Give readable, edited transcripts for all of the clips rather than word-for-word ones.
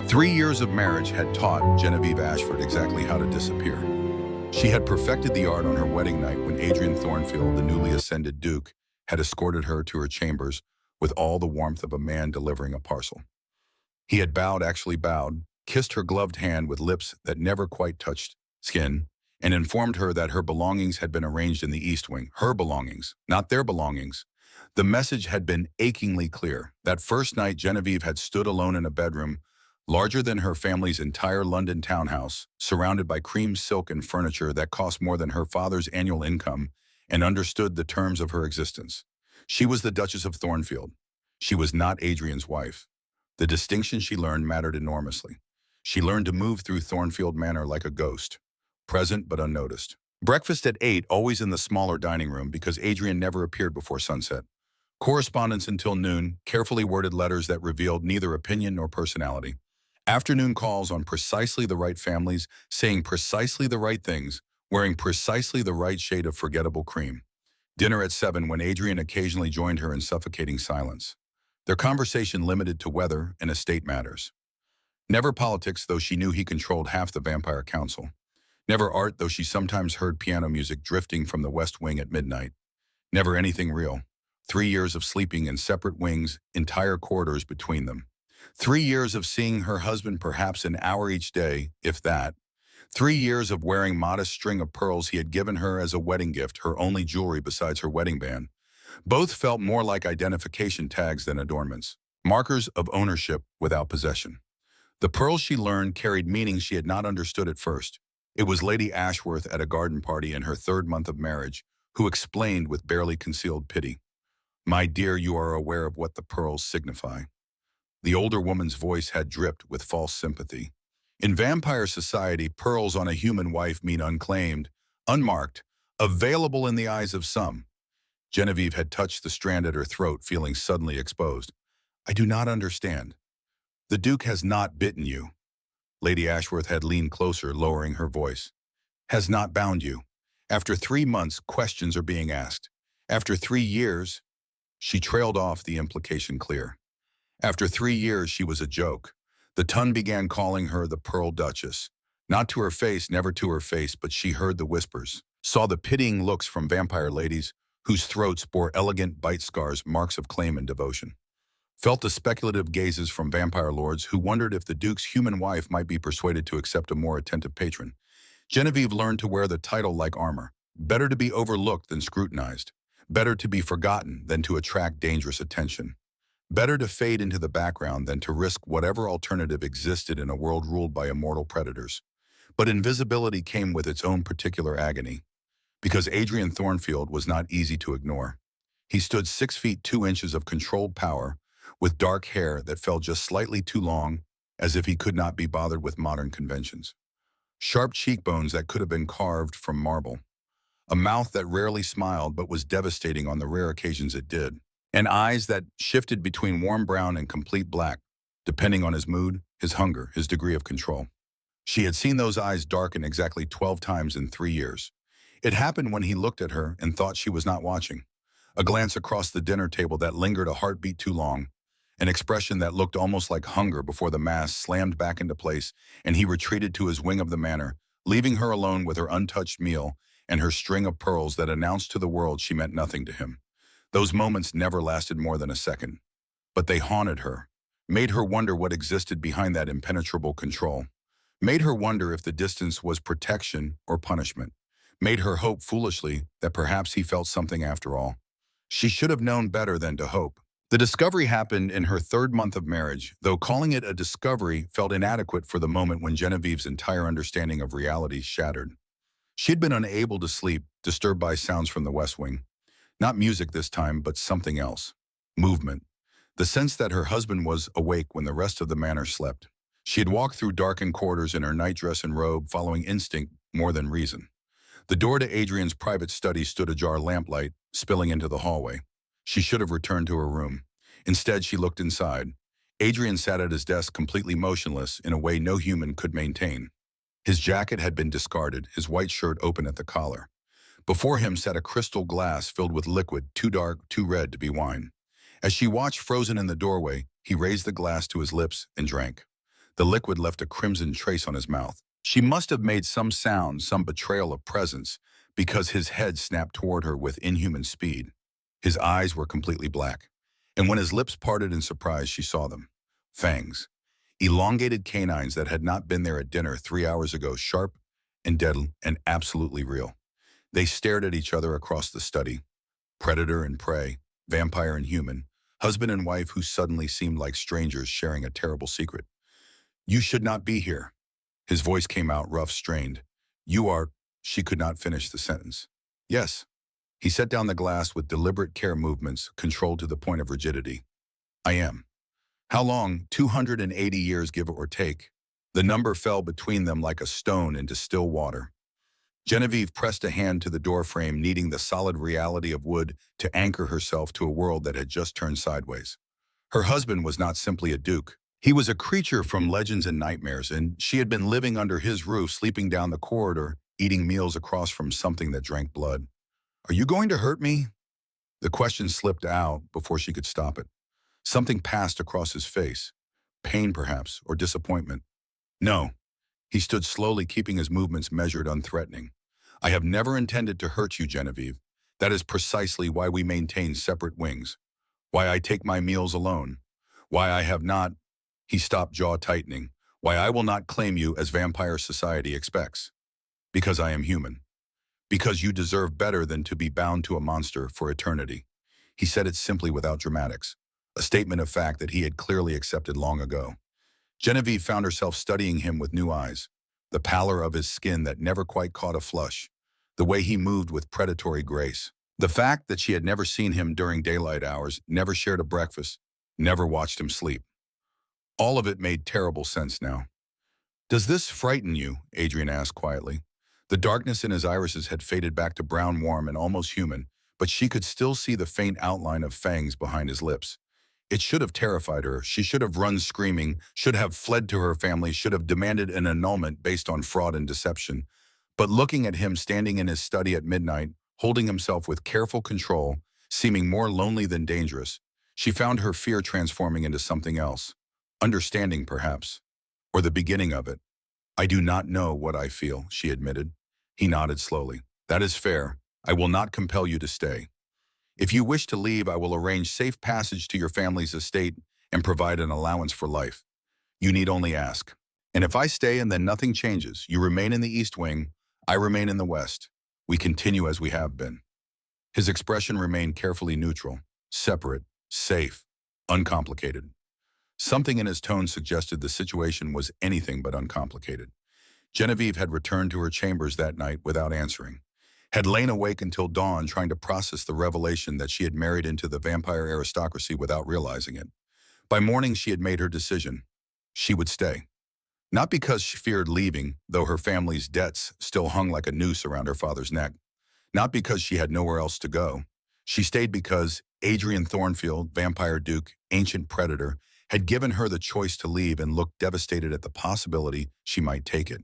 3 years of marriage had taught Genevieve Ashford exactly how to disappear. She had perfected the art on her wedding night when Adrian Thornfield, the newly ascended Duke, had escorted her to her chambers with all the warmth of a man delivering a parcel. He had actually bowed, kissed her gloved hand with lips that never quite touched skin, and informed her that her belongings had been arranged in the East Wing. Her belongings, not their belongings. The message had been achingly clear. That first night, Genevieve had stood alone in a bedroom larger than her family's entire London townhouse, surrounded by cream silk and furniture that cost more than her father's annual income, and understood the terms of her existence. She was the Duchess of Thornfield. She was not Adrian's wife. The distinction she learned mattered enormously. She learned to move through Thornfield Manor like a ghost, present but unnoticed. Breakfast at 8, always in the smaller dining room because Adrian never appeared before sunset. Correspondence until noon, carefully worded letters that revealed neither opinion nor personality. Afternoon calls on precisely the right families, saying precisely the right things, wearing precisely the right shade of forgettable cream. Dinner at 7 when Adrian occasionally joined her in suffocating silence. Their conversation limited to weather and estate matters. Never politics, though she knew he controlled half the Vampire Council. Never art, though she sometimes heard piano music drifting from the West Wing at midnight. Never anything real. 3 years of sleeping in separate wings, entire corridors between them. 3 years of seeing her husband perhaps an hour each day, if that. 3 years of wearing modest string of pearls he had given her as a wedding gift, her only jewelry besides her wedding band. Both felt more like identification tags than adornments, markers of ownership without possession. The pearls she learned carried meanings she had not understood at first. It was Lady Ashworth at a garden party in her 3rd month of marriage who explained with barely concealed pity, "My dear, you are aware of what the pearls signify." The older woman's voice had dripped with false sympathy. In vampire society, pearls on a human wife mean unclaimed, unmarked, available in the eyes of some. Genevieve had touched the strand at her throat, feeling suddenly exposed. "I do not understand." "The Duke has not bitten you." Lady Ashworth had leaned closer, lowering her voice. "Has not bound you. After 3 months, questions are being asked. After 3 years," she trailed off, the implication clear. After 3 years, she was a joke. The Tun began calling her the Pearl Duchess. Not to her face, never to her face, but she heard the whispers, saw the pitying looks from vampire ladies whose throats bore elegant bite scars, marks of claim and devotion. Felt the speculative gazes from vampire lords who wondered if the Duke's human wife might be persuaded to accept a more attentive patron. Genevieve learned to wear the title like armor. Better to be overlooked than scrutinized. Better to be forgotten than to attract dangerous attention. Better to fade into the background than to risk whatever alternative existed in a world ruled by immortal predators. But invisibility came with its own particular agony, because Adrian Thornfield was not easy to ignore. He stood 6 feet 2 inches of controlled power, with dark hair that fell just slightly too long, as if he could not be bothered with modern conventions. Sharp cheekbones that could have been carved from marble. A mouth that rarely smiled but was devastating on the rare occasions it did. And eyes that shifted between warm brown and complete black, depending on his mood, his hunger, his degree of control. She had seen those eyes darken exactly 12 times in 3 years. It happened when he looked at her and thought she was not watching. A glance across the dinner table that lingered a heartbeat too long. An expression that looked almost like hunger before the mask slammed back into place and he retreated to his wing of the manor, leaving her alone with her untouched meal and her string of pearls that announced to the world she meant nothing to him. Those moments never lasted more than a second, but they haunted her, made her wonder what existed behind that impenetrable control, made her wonder if the distance was protection or punishment, made her hope foolishly that perhaps he felt something after all. She should have known better than to hope. The discovery happened in her 3rd month of marriage, though calling it a discovery felt inadequate for the moment when Genevieve's entire understanding of reality shattered. She had been unable to sleep, disturbed by sounds from the West Wing. Not music this time, but something else. Movement. The sense that her husband was awake when the rest of the manor slept. She had walked through darkened corridors in her nightdress and robe, following instinct more than reason. The door to Adrian's private study stood ajar, lamplight spilling into the hallway. She should have returned to her room. Instead, she looked inside. Adrian sat at his desk completely motionless in a way no human could maintain. His jacket had been discarded, his white shirt open at the collar. Before him sat a crystal glass filled with liquid, too dark, too red to be wine. As she watched frozen in the doorway, he raised the glass to his lips and drank. The liquid left a crimson trace on his mouth. She must have made some sound, some betrayal of presence, because his head snapped toward her with inhuman speed. His eyes were completely black, and when his lips parted in surprise, she saw them. Fangs. Elongated canines that had not been there at dinner 3 hours ago, sharp and deadly and absolutely real. They stared at each other across the study. Predator and prey, vampire and human, husband and wife who suddenly seemed like strangers sharing a terrible secret. You should not be here. His voice came out rough, strained. You are... She could not finish the sentence. Yes. He set down the glass with deliberate care movements, controlled to the point of rigidity. I am. How long? 280 years, give or take. The number fell between them like a stone into still water. Genevieve pressed a hand to the doorframe, needing the solid reality of wood to anchor herself to a world that had just turned sideways. Her husband was not simply a duke. He was a creature from legends and nightmares, and she had been living under his roof, sleeping down the corridor, eating meals across from something that drank blood. Are you going to hurt me? The question slipped out before she could stop it. Something passed across his face. Pain, perhaps, or disappointment. No. He stood slowly, keeping his movements measured, unthreatening. I have never intended to hurt you, Genevieve. That is precisely why we maintain separate wings. Why I take my meals alone. Why I have not... He stopped, jaw tightening. Why I will not claim you as vampire society expects. Because I am human. Because you deserve better than to be bound to a monster for eternity. He said it simply, without dramatics. A statement of fact that he had clearly accepted long ago. Genevieve found herself studying him with new eyes. The pallor of his skin that never quite caught a flush. The way he moved with predatory grace. The fact that she had never seen him during daylight hours, never shared a breakfast, never watched him sleep. All of it made terrible sense now. Does this frighten you? Adrian asked quietly. The darkness in his irises had faded back to brown, warm, and almost human, but she could still see the faint outline of fangs behind his lips. It should have terrified her. She should have run screaming, should have fled to her family, should have demanded an annulment based on fraud and deception. But looking at him standing in his study at midnight, holding himself with careful control, seeming more lonely than dangerous, she found her fear transforming into something else. Understanding, perhaps. Or the beginning of it. I do not know what I feel, she admitted. He nodded slowly. That is fair. I will not compel you to stay. If you wish to leave, I will arrange safe passage to your family's estate and provide an allowance for life. You need only ask. And if I stay and then nothing changes, you remain in the East Wing, I remain in the West. We continue as we have been. His expression remained carefully neutral, separate, safe, uncomplicated. Something in his tone suggested the situation was anything but uncomplicated. Genevieve had returned to her chambers that night without answering. Had lain awake until dawn trying to process the revelation that she had married into the vampire aristocracy without realizing it. By morning, she had made her decision. She would stay. Not because she feared leaving, though her family's debts still hung like a noose around her father's neck. Not because she had nowhere else to go. She stayed because Adrian Thornfield, vampire duke, ancient predator, had given her the choice to leave and looked devastated at the possibility she might take it.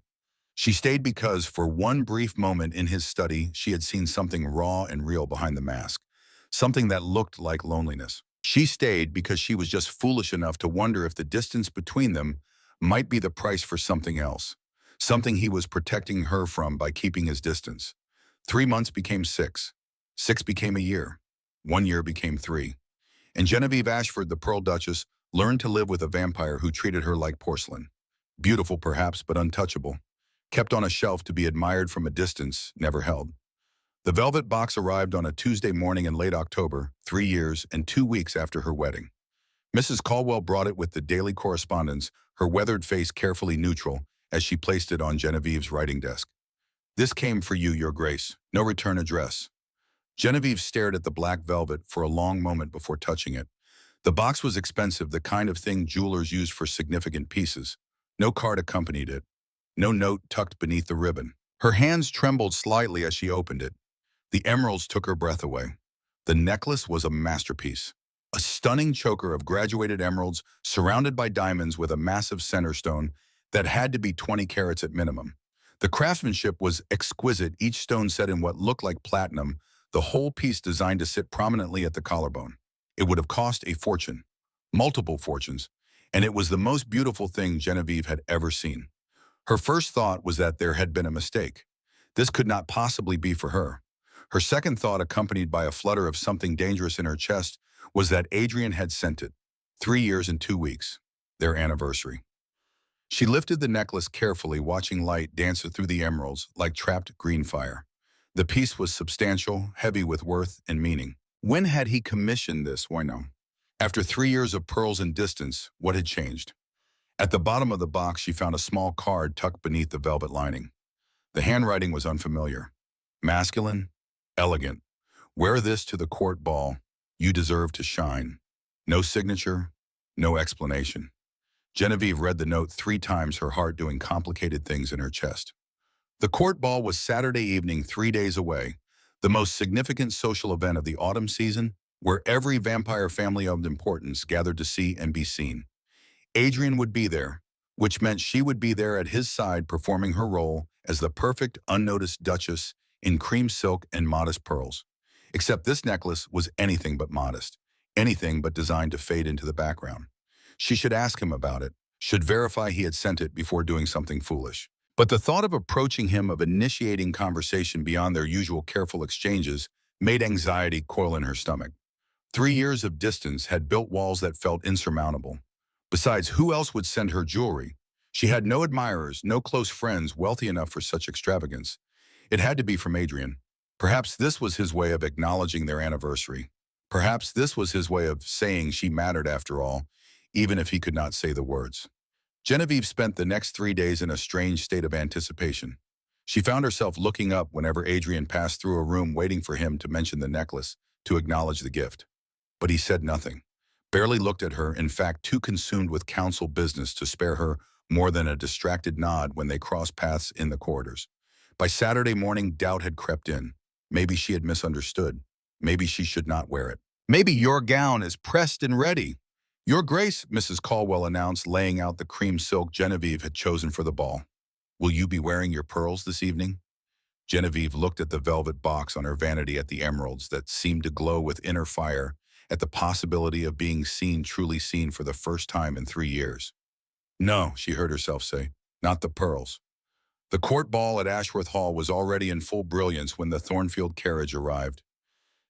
She stayed because, for one brief moment in his study, she had seen something raw and real behind the mask, something that looked like loneliness. She stayed because she was just foolish enough to wonder if the distance between them might be the price for something else, something he was protecting her from by keeping his distance. 3 months became 6. 6 became a year. 1 year became 3. And Genevieve Ashford, the Pearl Duchess, learned to live with a vampire who treated her like porcelain. Beautiful, perhaps, but untouchable. Kept on a shelf to be admired from a distance, never held. The velvet box arrived on a Tuesday morning in late October, 3 years and 2 weeks after her wedding. Mrs. Caldwell brought it with the daily correspondence, her weathered face carefully neutral, as she placed it on Genevieve's writing desk. This came for you, Your Grace. No return address. Genevieve stared at the black velvet for a long moment before touching it. The box was expensive, the kind of thing jewelers use for significant pieces. No card accompanied it. No note tucked beneath the ribbon. Her hands trembled slightly as she opened it. The emeralds took her breath away. The necklace was a masterpiece. A stunning choker of graduated emeralds surrounded by diamonds with a massive center stone that had to be 20 carats at minimum. The craftsmanship was exquisite, each stone set in what looked like platinum, the whole piece designed to sit prominently at the collarbone. It would have cost a fortune. Multiple fortunes. and it was the most beautiful thing Genevieve had ever seen. Her first thought was that there had been a mistake. This could not possibly be for her. Her second thought, accompanied by a flutter of something dangerous in her chest, was that Adrian had sent it. 3 years and 2 weeks. Their anniversary. She lifted the necklace carefully, watching light dance through the emeralds like trapped green fire. The piece was substantial, heavy with worth and meaning. When had he commissioned this? Why no? After 3 years of pearls and distance, what had changed? At the bottom of the box, she found a small card tucked beneath the velvet lining. The handwriting was unfamiliar. Masculine, elegant. Wear this to the court ball. You deserve to shine. No signature, no explanation. Genevieve read the note 3 times, her heart doing complicated things in her chest. The court ball was Saturday evening, 3 days away, the most significant social event of the autumn season, where every vampire family of importance gathered to see and be seen. Adrian would be there, which meant she would be there at his side, performing her role as the perfect, unnoticed duchess in cream silk and modest pearls. Except this necklace was anything but modest, anything but designed to fade into the background. She should ask him about it, should verify he had sent it before doing something foolish. But the thought of approaching him, of initiating conversation beyond their usual careful exchanges, made anxiety coil in her stomach. 3 years of distance had built walls that felt insurmountable. Besides, who else would send her jewelry? She had no admirers, no close friends wealthy enough for such extravagance. It had to be from Adrian. Perhaps this was his way of acknowledging their anniversary. Perhaps this was his way of saying she mattered after all, even if he could not say the words. Genevieve spent the next 3 days in a strange state of anticipation. She found herself looking up whenever Adrian passed through a room, waiting for him to mention the necklace, to acknowledge the gift. But he said nothing, barely looked at her, in fact too consumed with council business to spare her more than a distracted nod when they crossed paths in the corridors. By Saturday morning, doubt had crept in. Maybe she had misunderstood. Maybe she should not wear it. "Maybe your gown is pressed and ready." "Your Grace," Mrs. Caldwell announced, laying out the cream silk Genevieve had chosen for the ball. "Will you be wearing your pearls this evening?" Genevieve looked at the velvet box on her vanity, at the emeralds that seemed to glow with inner fire, at the possibility of being seen, truly seen, for the first time in 3 years. "No," she heard herself say, "not the pearls." The court ball at Ashworth Hall was already in full brilliance when the Thornfield carriage arrived.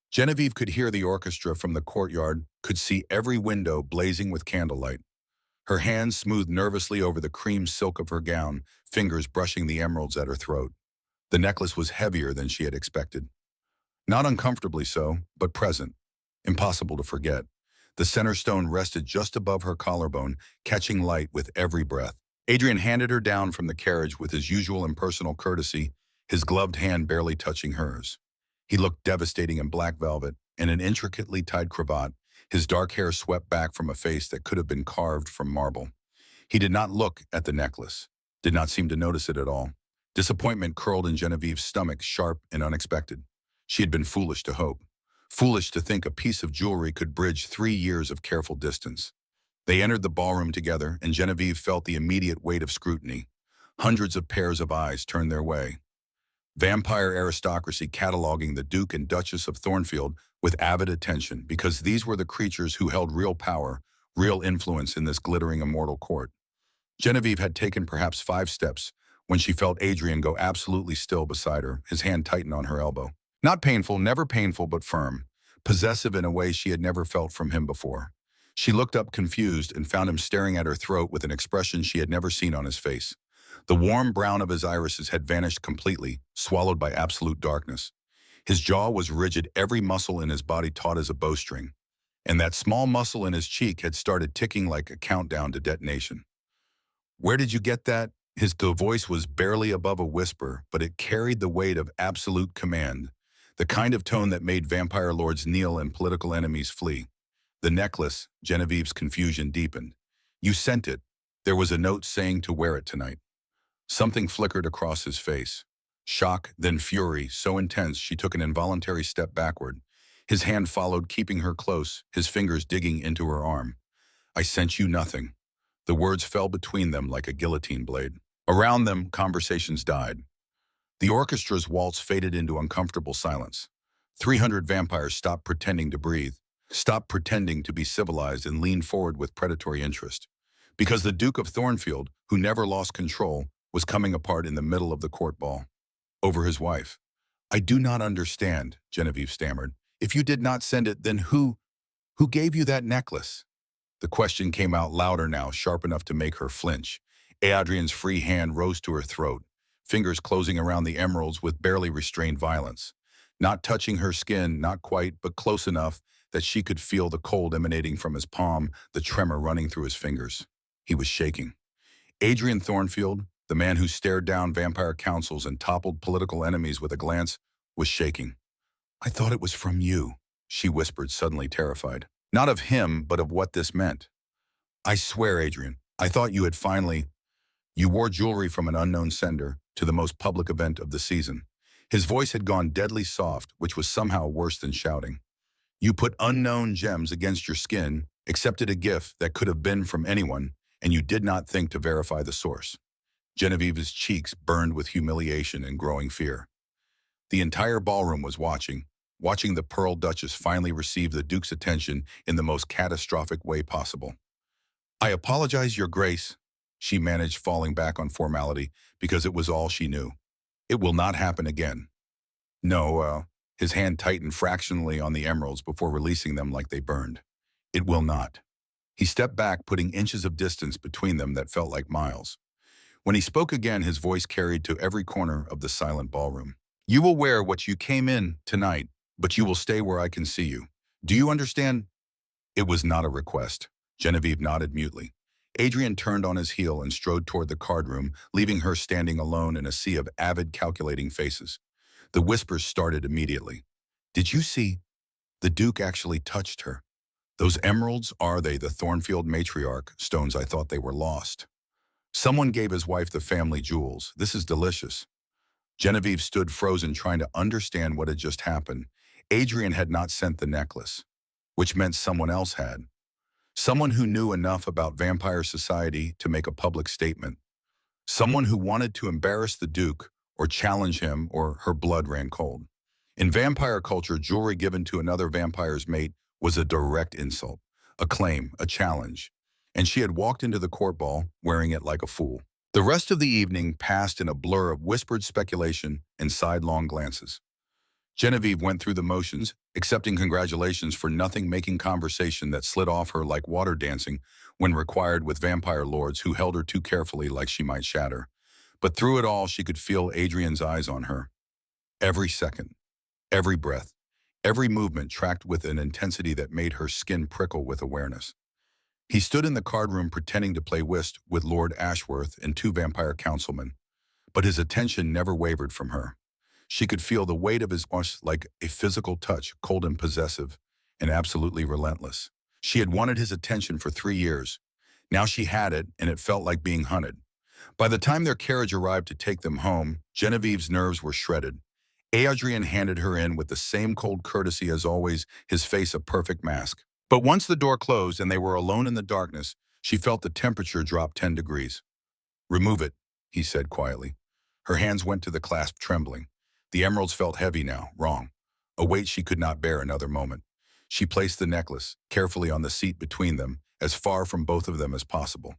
Genevieve could hear the orchestra from the courtyard, could see every window blazing with candlelight. Her hands smoothed nervously over the cream silk of her gown, fingers brushing the emeralds at her throat. The necklace was heavier than she had expected. Not uncomfortably so, but present. Impossible to forget. The center stone rested just above her collarbone, catching light with every breath. Adrian handed her down from the carriage with his usual impersonal courtesy, his gloved hand barely touching hers. He looked devastating in black velvet and an intricately tied cravat, his dark hair swept back from a face that could have been carved from marble. He did not look at the necklace, did not seem to notice it at all. Disappointment curled in Genevieve's stomach, sharp and unexpected. She had been foolish to hope, foolish to think a piece of jewelry could bridge 3 years of careful distance. They entered the ballroom together, and Genevieve felt the immediate weight of scrutiny. Hundreds of pairs of eyes turned their way. Vampire aristocracy cataloging the Duke and Duchess of Thornfield with avid attention, because these were the creatures who held real power, real influence in this glittering immortal court. Genevieve had taken perhaps 5 steps when she felt Adrian go absolutely still beside her, his hand tighten on her elbow. Not painful, never painful, but firm, possessive in a way she had never felt from him before. She looked up confused and found him staring at her throat with an expression she had never seen on his face. The warm brown of his irises had vanished completely, swallowed by absolute darkness. His jaw was rigid, every muscle in his body taut as a bowstring, and that small muscle in his cheek had started ticking like a countdown to detonation. "Where did you get that?" His voice was barely above a whisper, but it carried the weight of absolute command, the kind of tone that made vampire lords kneel and political enemies flee. "The necklace," Genevieve's confusion deepened. "You sent it. There was a note saying to wear it tonight." Something flickered across his face. Shock, then fury, so intense she took an involuntary step backward. His hand followed, keeping her close, his fingers digging into her arm. "I sent you nothing." The words fell between them like a guillotine blade. Around them, conversations died. The orchestra's waltz faded into uncomfortable silence. 300 vampires stopped pretending to breathe, stopped pretending to be civilized, and leaned forward with predatory interest. Because the Duke of Thornfield, who never lost control, was coming apart in the middle of the court ball. Over his wife. "I do not understand," Genevieve stammered. "If you did not send it, then who gave you that necklace?" The question came out louder now, sharp enough to make her flinch. Adrian's free hand rose to her throat, fingers closing around the emeralds with barely restrained violence. Not touching her skin, not quite, but close enough that she could feel the cold emanating from his palm, the tremor running through his fingers. He was shaking. Adrian Thornfield, the man who stared down vampire councils and toppled political enemies with a glance, was shaking. "I thought it was from you," she whispered, suddenly terrified. Not of him, but of what this meant. "I swear, Adrian, I thought you had finally—" "You wore jewelry from an unknown sender to the most public event of the season." His voice had gone deadly soft, which was somehow worse than shouting. "You put unknown gems against your skin, accepted a gift that could have been from anyone, and you did not think to verify the source." Genevieve's cheeks burned with humiliation and growing fear. The entire ballroom was watching the Pearl Duchess finally receive the Duke's attention in the most catastrophic way possible. "I apologize, Your Grace," she managed, falling back on formality because it was all she knew. "It will not happen again." No, his hand tightened fractionally on the emeralds before releasing them like they burned. "It will not." He stepped back, putting inches of distance between them that felt like miles. When he spoke again, his voice carried to every corner of the silent ballroom. "You will wear what you came in tonight, but you will stay where I can see you. Do you understand?" It was not a request. Genevieve nodded mutely. Adrian turned on his heel and strode toward the card room, leaving her standing alone in a sea of avid, calculating faces. The whispers started immediately. "Did you see? The Duke actually touched her. Those emeralds, are they the Thornfield matriarch stones? I thought they were lost. Someone gave his wife the family jewels. This is delicious." Genevieve stood frozen, trying to understand what had just happened. Adrian had not sent the necklace, which meant someone else had. Someone who knew enough about vampire society to make a public statement. Someone who wanted to embarrass the Duke or challenge him, or her blood ran cold. In vampire culture, jewelry given to another vampire's mate was a direct insult, a claim, a challenge. And she had walked into the court ball wearing it like a fool. The rest of the evening passed in a blur of whispered speculation and sidelong glances. Genevieve went through the motions, accepting congratulations for nothing, making conversation that slid off her like water dancing when required with vampire lords who held her too carefully like she might shatter. But through it all, she could feel Adrian's eyes on her. Every second, every breath, every movement tracked with an intensity that made her skin prickle with awareness. He stood in the card room pretending to play whist with Lord Ashworth and two vampire councilmen, but his attention never wavered from her. She could feel the weight of his voice like a physical touch, cold and possessive, and absolutely relentless. She had wanted his attention for 3 years. Now she had it, and it felt like being hunted. By the time their carriage arrived to take them home, Genevieve's nerves were shredded. Adrian handed her in with the same cold courtesy as always, his face a perfect mask. But once the door closed and they were alone in the darkness, she felt the temperature drop 10 degrees. "Remove it," he said quietly. Her hands went to the clasp, trembling. The emeralds felt heavy now, wrong. A weight she could not bear another moment. She placed the necklace carefully on the seat between them, as far from both of them as possible.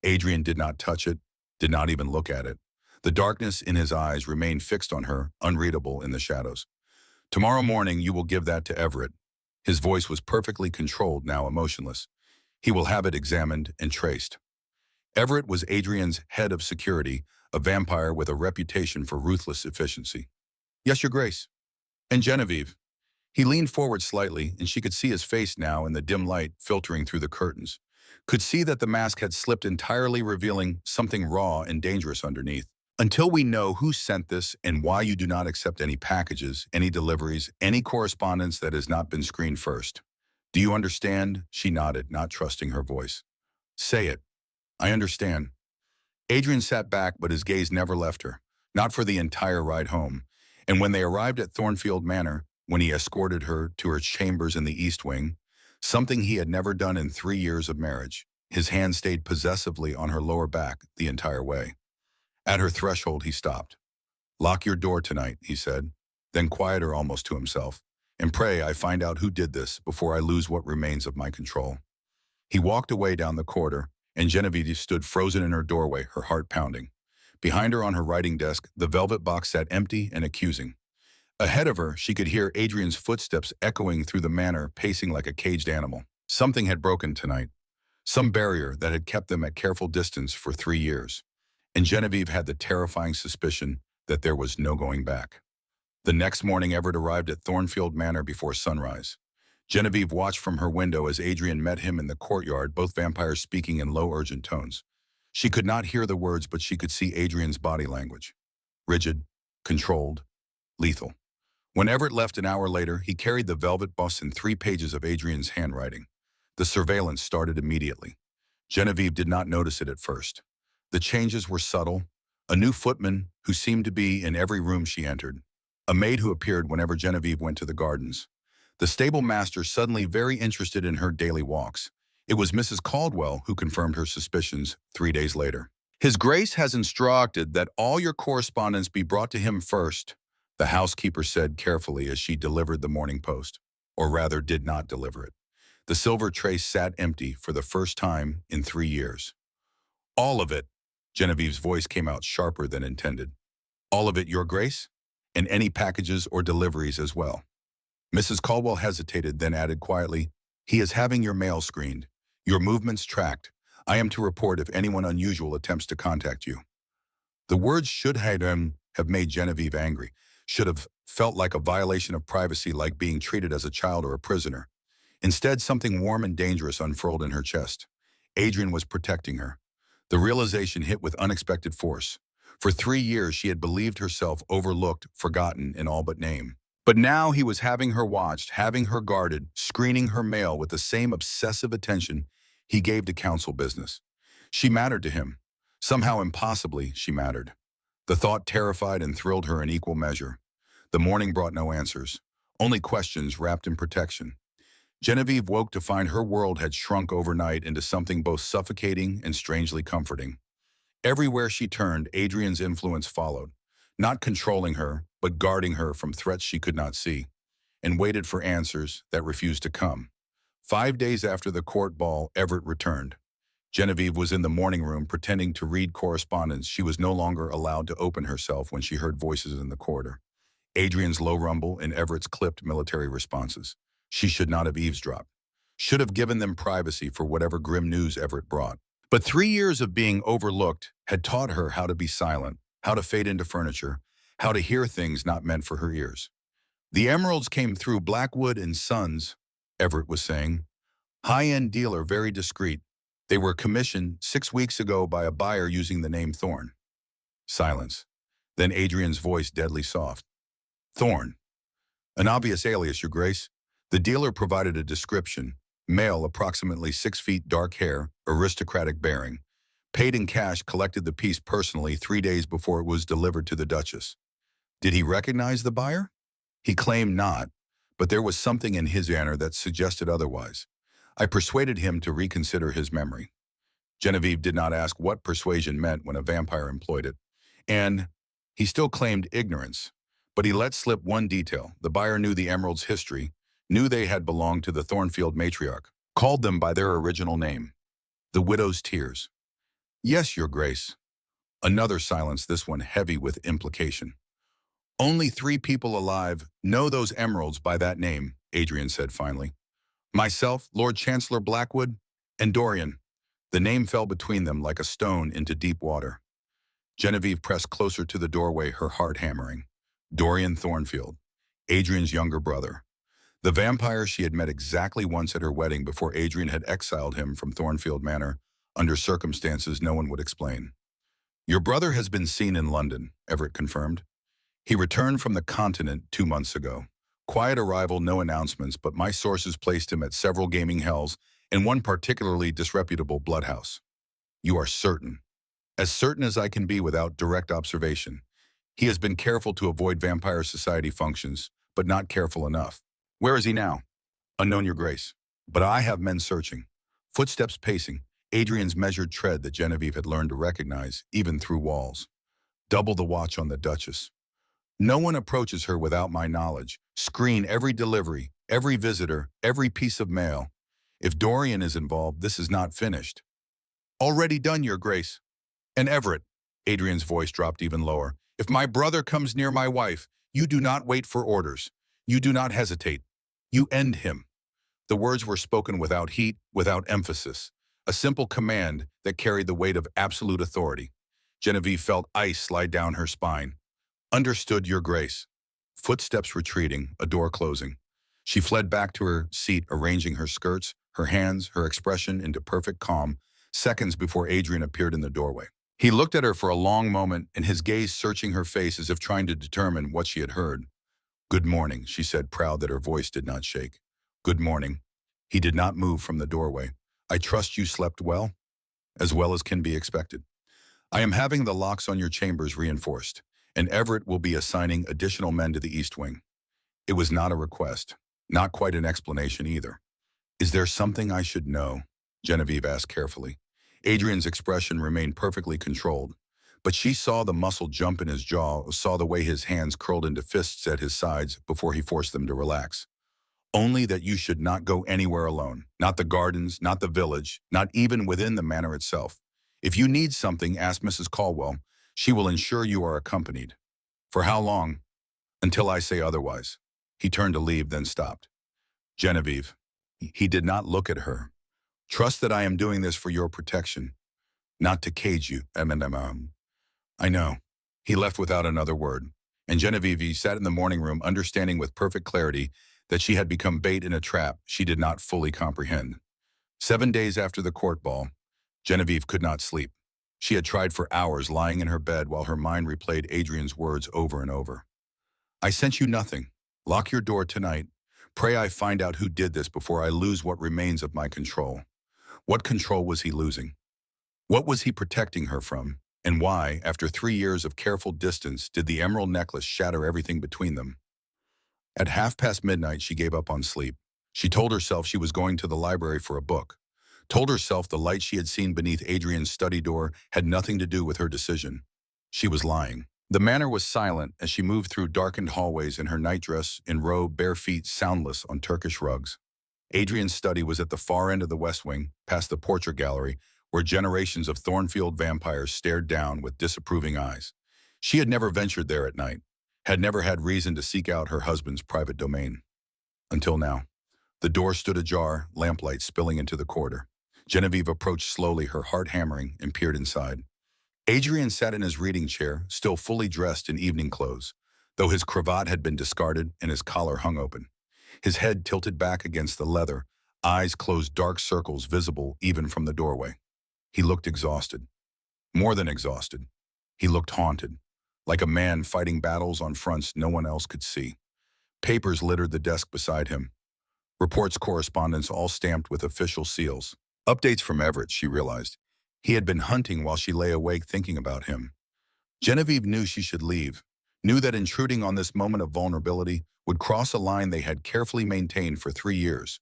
Adrian did not touch it, did not even look at it. The darkness in his eyes remained fixed on her, unreadable in the shadows. "Tomorrow morning you will give that to Everett." His voice was perfectly controlled, now emotionless. "He will have it examined and traced." Everett was Adrian's head of security, a vampire with a reputation for ruthless efficiency. "Yes, Your Grace." "And Genevieve." He leaned forward slightly, and she could see his face now in the dim light filtering through the curtains. Could see that the mask had slipped entirely, revealing something raw and dangerous underneath. "Until we know who sent this and why you do not accept any packages, any deliveries, any correspondence that has not been screened first. Do you understand?" She nodded, not trusting her voice. "Say it." "I understand." Adrian sat back, but his gaze never left her, not for the entire ride home. And when they arrived at Thornfield Manor, when he escorted her to her chambers in the East Wing, something he had never done in 3 years of marriage, his hand stayed possessively on her lower back the entire way. At her threshold, he stopped. "Lock your door tonight," he said, then quieter almost to himself, "and pray I find out who did this before I lose what remains of my control." He walked away down the corridor, and Genevieve stood frozen in her doorway, her heart pounding. Behind her on her writing desk, the velvet box sat empty and accusing. Ahead of her, she could hear Adrian's footsteps echoing through the manor, pacing like a caged animal. Something had broken tonight. Some barrier that had kept them at careful distance for 3 years. And Genevieve had the terrifying suspicion that there was no going back. The next morning, Everett arrived at Thornfield Manor before sunrise. Genevieve watched from her window as Adrian met him in the courtyard, both vampires speaking in low, urgent tones. She could not hear the words, but she could see Adrian's body language. Rigid, controlled, lethal. When Everett left an hour later, he carried the velvet box and 3 pages of Adrian's handwriting. The surveillance started immediately. Genevieve did not notice it at first. The changes were subtle. A new footman who seemed to be in every room she entered. A maid who appeared whenever Genevieve went to the gardens. The stable master suddenly very interested in her daily walks. It was Mrs. Caldwell who confirmed her suspicions 3 days later. His Grace has instructed that all your correspondence be brought to him first, the housekeeper said carefully as she delivered the morning post, or rather did not deliver it. The silver tray sat empty for the first time in 3 years. All of it, Genevieve's voice came out sharper than intended. All of it, Your Grace? And any packages or deliveries as well. Mrs. Caldwell hesitated, then added quietly, He is having your mail screened, your movements tracked. I am to report if anyone unusual attempts to contact you. The words should have made Genevieve angry, should have felt like a violation of privacy, like being treated as a child or a prisoner. Instead, something warm and dangerous unfurled in her chest. Adrian was protecting her. The realization hit with unexpected force. For 3 years, she had believed herself overlooked, forgotten in all but name. But now he was having her watched, having her guarded, screening her mail with the same obsessive attention he gave to council business. She mattered to him. Somehow impossibly, she mattered. The thought terrified and thrilled her in equal measure. The morning brought no answers, only questions wrapped in protection. Genevieve woke to find her world had shrunk overnight into something both suffocating and strangely comforting. Everywhere she turned, Adrian's influence followed, not controlling her, but guarding her from threats she could not see, and waited for answers that refused to come. 5 days after the court ball, Everett returned. Genevieve was in the morning room pretending to read correspondence. She was no longer allowed to open herself when she heard voices in the corridor. Adrian's low rumble and Everett's clipped military responses. She should not have eavesdropped. Should have given them privacy for whatever grim news Everett brought. But 3 years of being overlooked had taught her how to be silent, how to fade into furniture, how to hear things not meant for her ears. The emeralds came through Blackwood and Sons, Everett was saying. High-end dealer, very discreet. They were commissioned 6 weeks ago by a buyer using the name Thorn. Silence. Then Adrian's voice deadly soft. Thorn. An obvious alias, Your Grace. The dealer provided a description. Male, approximately 6 feet, dark hair, aristocratic bearing. Paid in cash, collected the piece personally 3 days before it was delivered to the Duchess. Did he recognize the buyer? He claimed not, but there was something in his manner that suggested otherwise. I persuaded him to reconsider his memory. Genevieve did not ask what persuasion meant when a vampire employed it, and he still claimed ignorance. But he let slip one detail. The buyer knew the emeralds' history, knew they had belonged to the Thornfield matriarch, called them by their original name, the widow's tears. Yes, Your Grace. Another silence, this one heavy with implication. Only 3 people alive know those emeralds by that name, Adrian said finally. Myself, Lord Chancellor Blackwood, and Dorian. The name fell between them like a stone into deep water. Genevieve pressed closer to the doorway, her heart hammering. Dorian Thornfield, Adrian's younger brother. The vampire she had met exactly once at her wedding before Adrian had exiled him from Thornfield Manor under circumstances no one would explain. Your brother has been seen in London, Everett confirmed. He returned from the continent 2 months ago. Quiet arrival, no announcements, but my sources placed him at several gaming hells and one particularly disreputable bloodhouse. You are certain. As certain as I can be without direct observation. He has been careful to avoid vampire society functions, but not careful enough. Where is he now? Unknown, Your Grace. But I have men searching. Footsteps pacing, Adrian's measured tread that Genevieve had learned to recognize, even through walls. Double the watch on the Duchess. No one approaches her without my knowledge. Screen every delivery, every visitor, every piece of mail. If Dorian is involved, this is not finished. Already done, Your Grace. And Everett, Adrian's voice dropped even lower, if my brother comes near my wife, you do not wait for orders. You do not hesitate. You end him. The words were spoken without heat, without emphasis, a simple command that carried the weight of absolute authority. Genevieve felt ice slide down her spine. Understood, Your Grace. Footsteps retreating, a door closing. She fled back to her seat, arranging her skirts, her hands, her expression into perfect calm, seconds before Adrian appeared in the doorway. He looked at her for a long moment, and his gaze searching her face as if trying to determine what she had heard. Good morning, she said, proud that her voice did not shake. Good morning. He did not move from the doorway. I trust you slept well? As well as can be expected. I am having the locks on your chambers reinforced, and Everett will be assigning additional men to the East Wing. It was not a request, not quite an explanation either. Is there something I should know? Genevieve asked carefully. Adrian's expression remained perfectly controlled, but she saw the muscle jump in his jaw, saw the way his hands curled into fists at his sides before he forced them to relax. Only that you should not go anywhere alone, not the gardens, not the village, not even within the manor itself. If you need something, ask Mrs. Caldwell. She will ensure you are accompanied. For how long? Until I say otherwise. He turned to leave, then stopped. Genevieve. He did not look at her. Trust that I am doing this for your protection, not to cage you. I know. He left without another word, and Genevieve sat in the morning room understanding with perfect clarity that she had become bait in a trap she did not fully comprehend. 7 days after the court ball, Genevieve could not sleep. She had tried for hours lying in her bed while her mind replayed Adrian's words over and over. I sent you nothing. Lock your door tonight. Pray I find out who did this before I lose what remains of my control. What control was he losing? What was he protecting her from? And why, after 3 years of careful distance, did the emerald necklace shatter everything between them? At midnight, she gave up on sleep. She told herself she was going to the library for a book. Told herself the light she had seen beneath Adrian's study door had nothing to do with her decision. She was lying. The manor was silent as she moved through darkened hallways in her nightdress, in robe, bare feet soundless on Turkish rugs. Adrian's study was at the far end of the West Wing, past the portrait gallery, where generations of Thornfield vampires stared down with disapproving eyes. She had never ventured there at night, had never had reason to seek out her husband's private domain. Until now. The door stood ajar, lamplight spilling into the corridor. Genevieve approached slowly, her heart hammering, and peered inside. Adrian sat in his reading chair, still fully dressed in evening clothes, though his cravat had been discarded and his collar hung open. His head tilted back against the leather, eyes closed, dark circles visible even from the doorway. He looked exhausted. More than exhausted. He looked haunted, like a man fighting battles on fronts no one else could see. Papers littered the desk beside him. Reports, correspondence, all stamped with official seals. Updates from Everett, she realized. He had been hunting while she lay awake thinking about him. Genevieve knew she should leave, knew that intruding on this moment of vulnerability would cross a line they had carefully maintained for 3 years,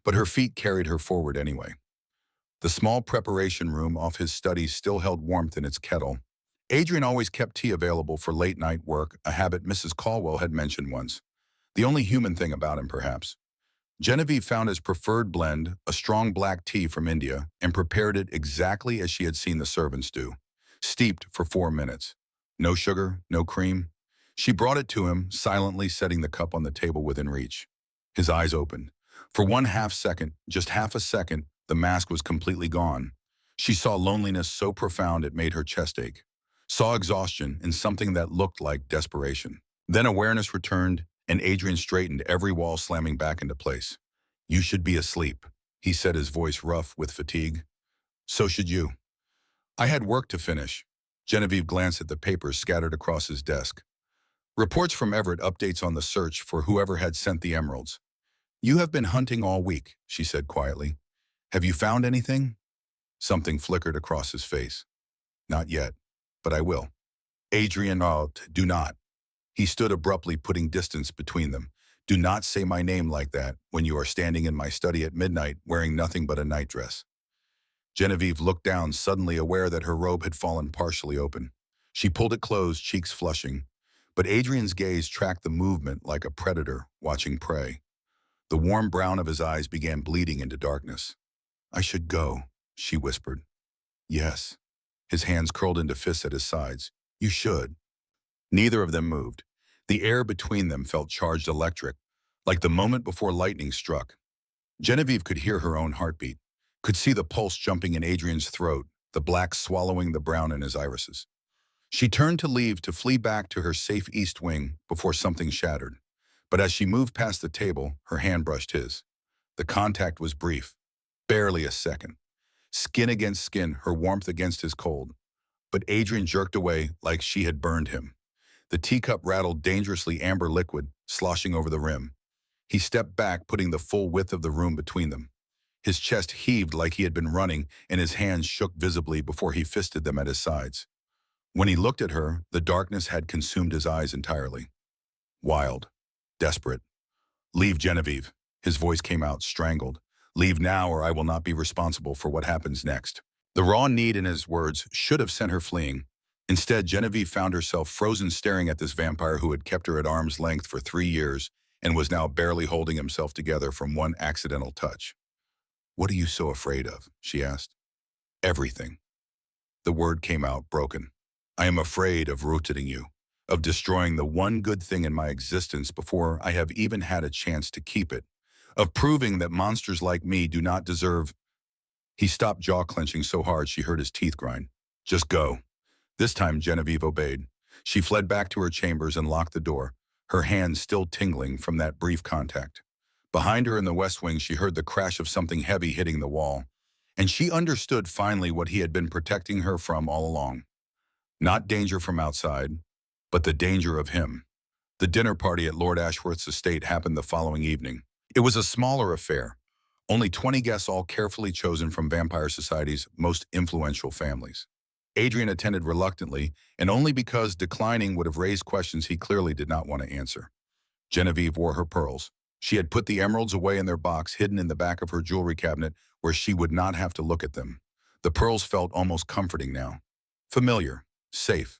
but her feet carried her forward anyway. The small preparation room off his study still held warmth in its kettle. Adrian always kept tea available for late-night work, a habit Mrs. Caldwell had mentioned once. The only human thing about him, perhaps. Genevieve found his preferred blend, a strong black tea from India, and prepared it exactly as she had seen the servants do. Steeped for 4 minutes. No sugar, no cream. She brought it to him, silently setting the cup on the table within reach. His eyes opened. For 1/2 second, just half a second, the mask was completely gone. She saw loneliness so profound it made her chest ache. Saw exhaustion in something that looked like desperation. Then awareness returned, and Adrian straightened, every wall slamming back into place. You should be asleep, he said, his voice rough with fatigue. So should you. I had work to finish. Genevieve glanced at the papers scattered across his desk. Reports from Everett, updates on the search for whoever had sent the emeralds. You have been hunting all week, she said quietly. Have you found anything? Something flickered across his face. Not yet, but I will. Adrian, do not. He stood abruptly, putting distance between them. Do not say my name like that when you are standing in my study at midnight wearing nothing but a nightdress. Genevieve looked down, suddenly aware that her robe had fallen partially open. She pulled it closed, cheeks flushing. But Adrian's gaze tracked the movement like a predator watching prey. The warm brown of his eyes began bleeding into darkness. I should go, she whispered. Yes. His hands curled into fists at his sides. You should. Neither of them moved. The air between them felt charged electric, like the moment before lightning struck. Genevieve could hear her own heartbeat, could see the pulse jumping in Adrian's throat, the black swallowing the brown in his irises. She turned to leave to flee back to her safe east wing before something shattered. But as she moved past the table, her hand brushed his. The contact was brief, barely a second. Skin against skin, her warmth against his cold. But Adrian jerked away like she had burned him. The teacup rattled dangerously amber liquid, sloshing over the rim. He stepped back, putting the full width of the room between them. His chest heaved like he had been running, and his hands shook visibly before he fisted them at his sides. When he looked at her, the darkness had consumed his eyes entirely. Wild, desperate. Leave, Genevieve. His voice came out, strangled. Leave now, or I will not be responsible for what happens next. The raw need in his words should have sent her fleeing. Instead, Genevieve found herself frozen staring at this vampire who had kept her at arm's length for 3 years and was now barely holding himself together from one accidental touch. What are you so afraid of? She asked. Everything. The word came out broken. I am afraid of rooting you, of destroying the one good thing in my existence before I have even had a chance to keep it, of proving that monsters like me do not deserve. He stopped, jaw clenching so hard she heard his teeth grind. Just go. This time Genevieve obeyed. She fled back to her chambers and locked the door, her hands still tingling from that brief contact. Behind her in the west wing, she heard the crash of something heavy hitting the wall, and she understood finally what he had been protecting her from all along. Not danger from outside, but the danger of him. The dinner party at Lord Ashworth's estate happened the following evening. It was a smaller affair, only 20 guests, all carefully chosen from Vampire Society's most influential families. Adrian attended reluctantly, and only because declining would have raised questions he clearly did not want to answer. Genevieve wore her pearls. She had put the emeralds away in their box, hidden in the back of her jewelry cabinet, where she would not have to look at them. The pearls felt almost comforting now. Familiar. Safe.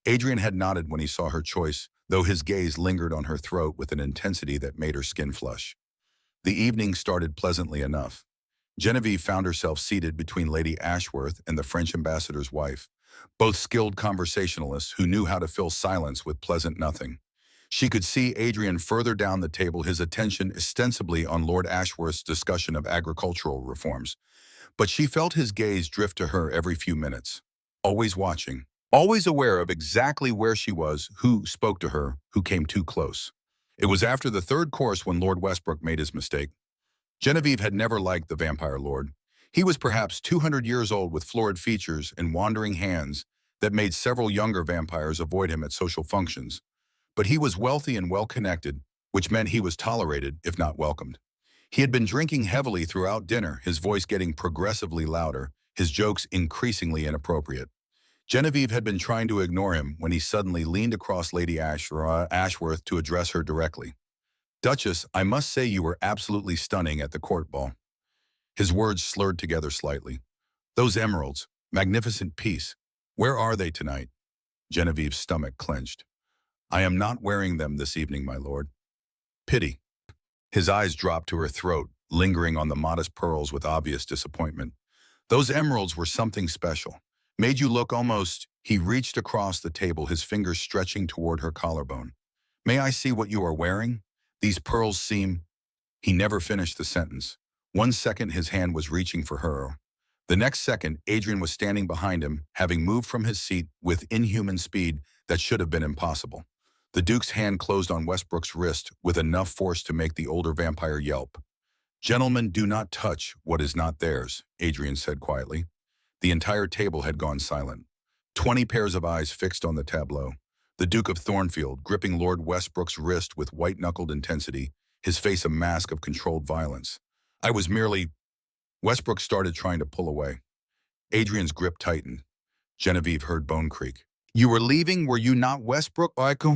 Adrian had nodded when he saw her choice, though his gaze lingered on her throat with an intensity that made her skin flush. The evening started pleasantly enough. Genevieve found herself seated between Lady Ashworth and the French ambassador's wife, both skilled conversationalists who knew how to fill silence with pleasant nothing. She could see Adrian further down the table, his attention ostensibly on Lord Ashworth's discussion of agricultural reforms, but she felt his gaze drift to her every few minutes, always watching, always aware of exactly where she was, who spoke to her, who came too close. It was after the third course when Lord Westbrook made his mistake. Genevieve had never liked the vampire lord. He was perhaps 200 years old with florid features and wandering hands that made several younger vampires avoid him at social functions. But he was wealthy and well-connected, which meant he was tolerated, if not welcomed. He had been drinking heavily throughout dinner, his voice getting progressively louder, his jokes increasingly inappropriate. Genevieve had been trying to ignore him when he suddenly leaned across Lady Ashworth to address her directly. Duchess, I must say you were absolutely stunning at the court ball. His words slurred together slightly. Those emeralds, magnificent piece. Where are they tonight? Genevieve's stomach clenched. I am not wearing them this evening, my lord. Pity. His eyes dropped to her throat, lingering on the modest pearls with obvious disappointment. Those emeralds were something special. Made you look almost. He reached across the table, his fingers stretching toward her collarbone. May I see what you are wearing? These pearls seem. He never finished the sentence. 1 second his hand was reaching for her. The next second, Adrian was standing behind him, having moved from his seat with inhuman speed that should have been impossible. The Duke's hand closed on Westbrook's wrist with enough force to make the older vampire yelp. Gentlemen, do not touch what is not theirs, Adrian said quietly. The entire table had gone silent. 20 pairs of eyes fixed on the tableau. The Duke of Thornfield, gripping Lord Westbrook's wrist with white-knuckled intensity, his face a mask of controlled violence. I was merely. Westbrook started trying to pull away. Adrian's grip tightened. Genevieve heard bone creak. You were leaving, were you not, Westbrook?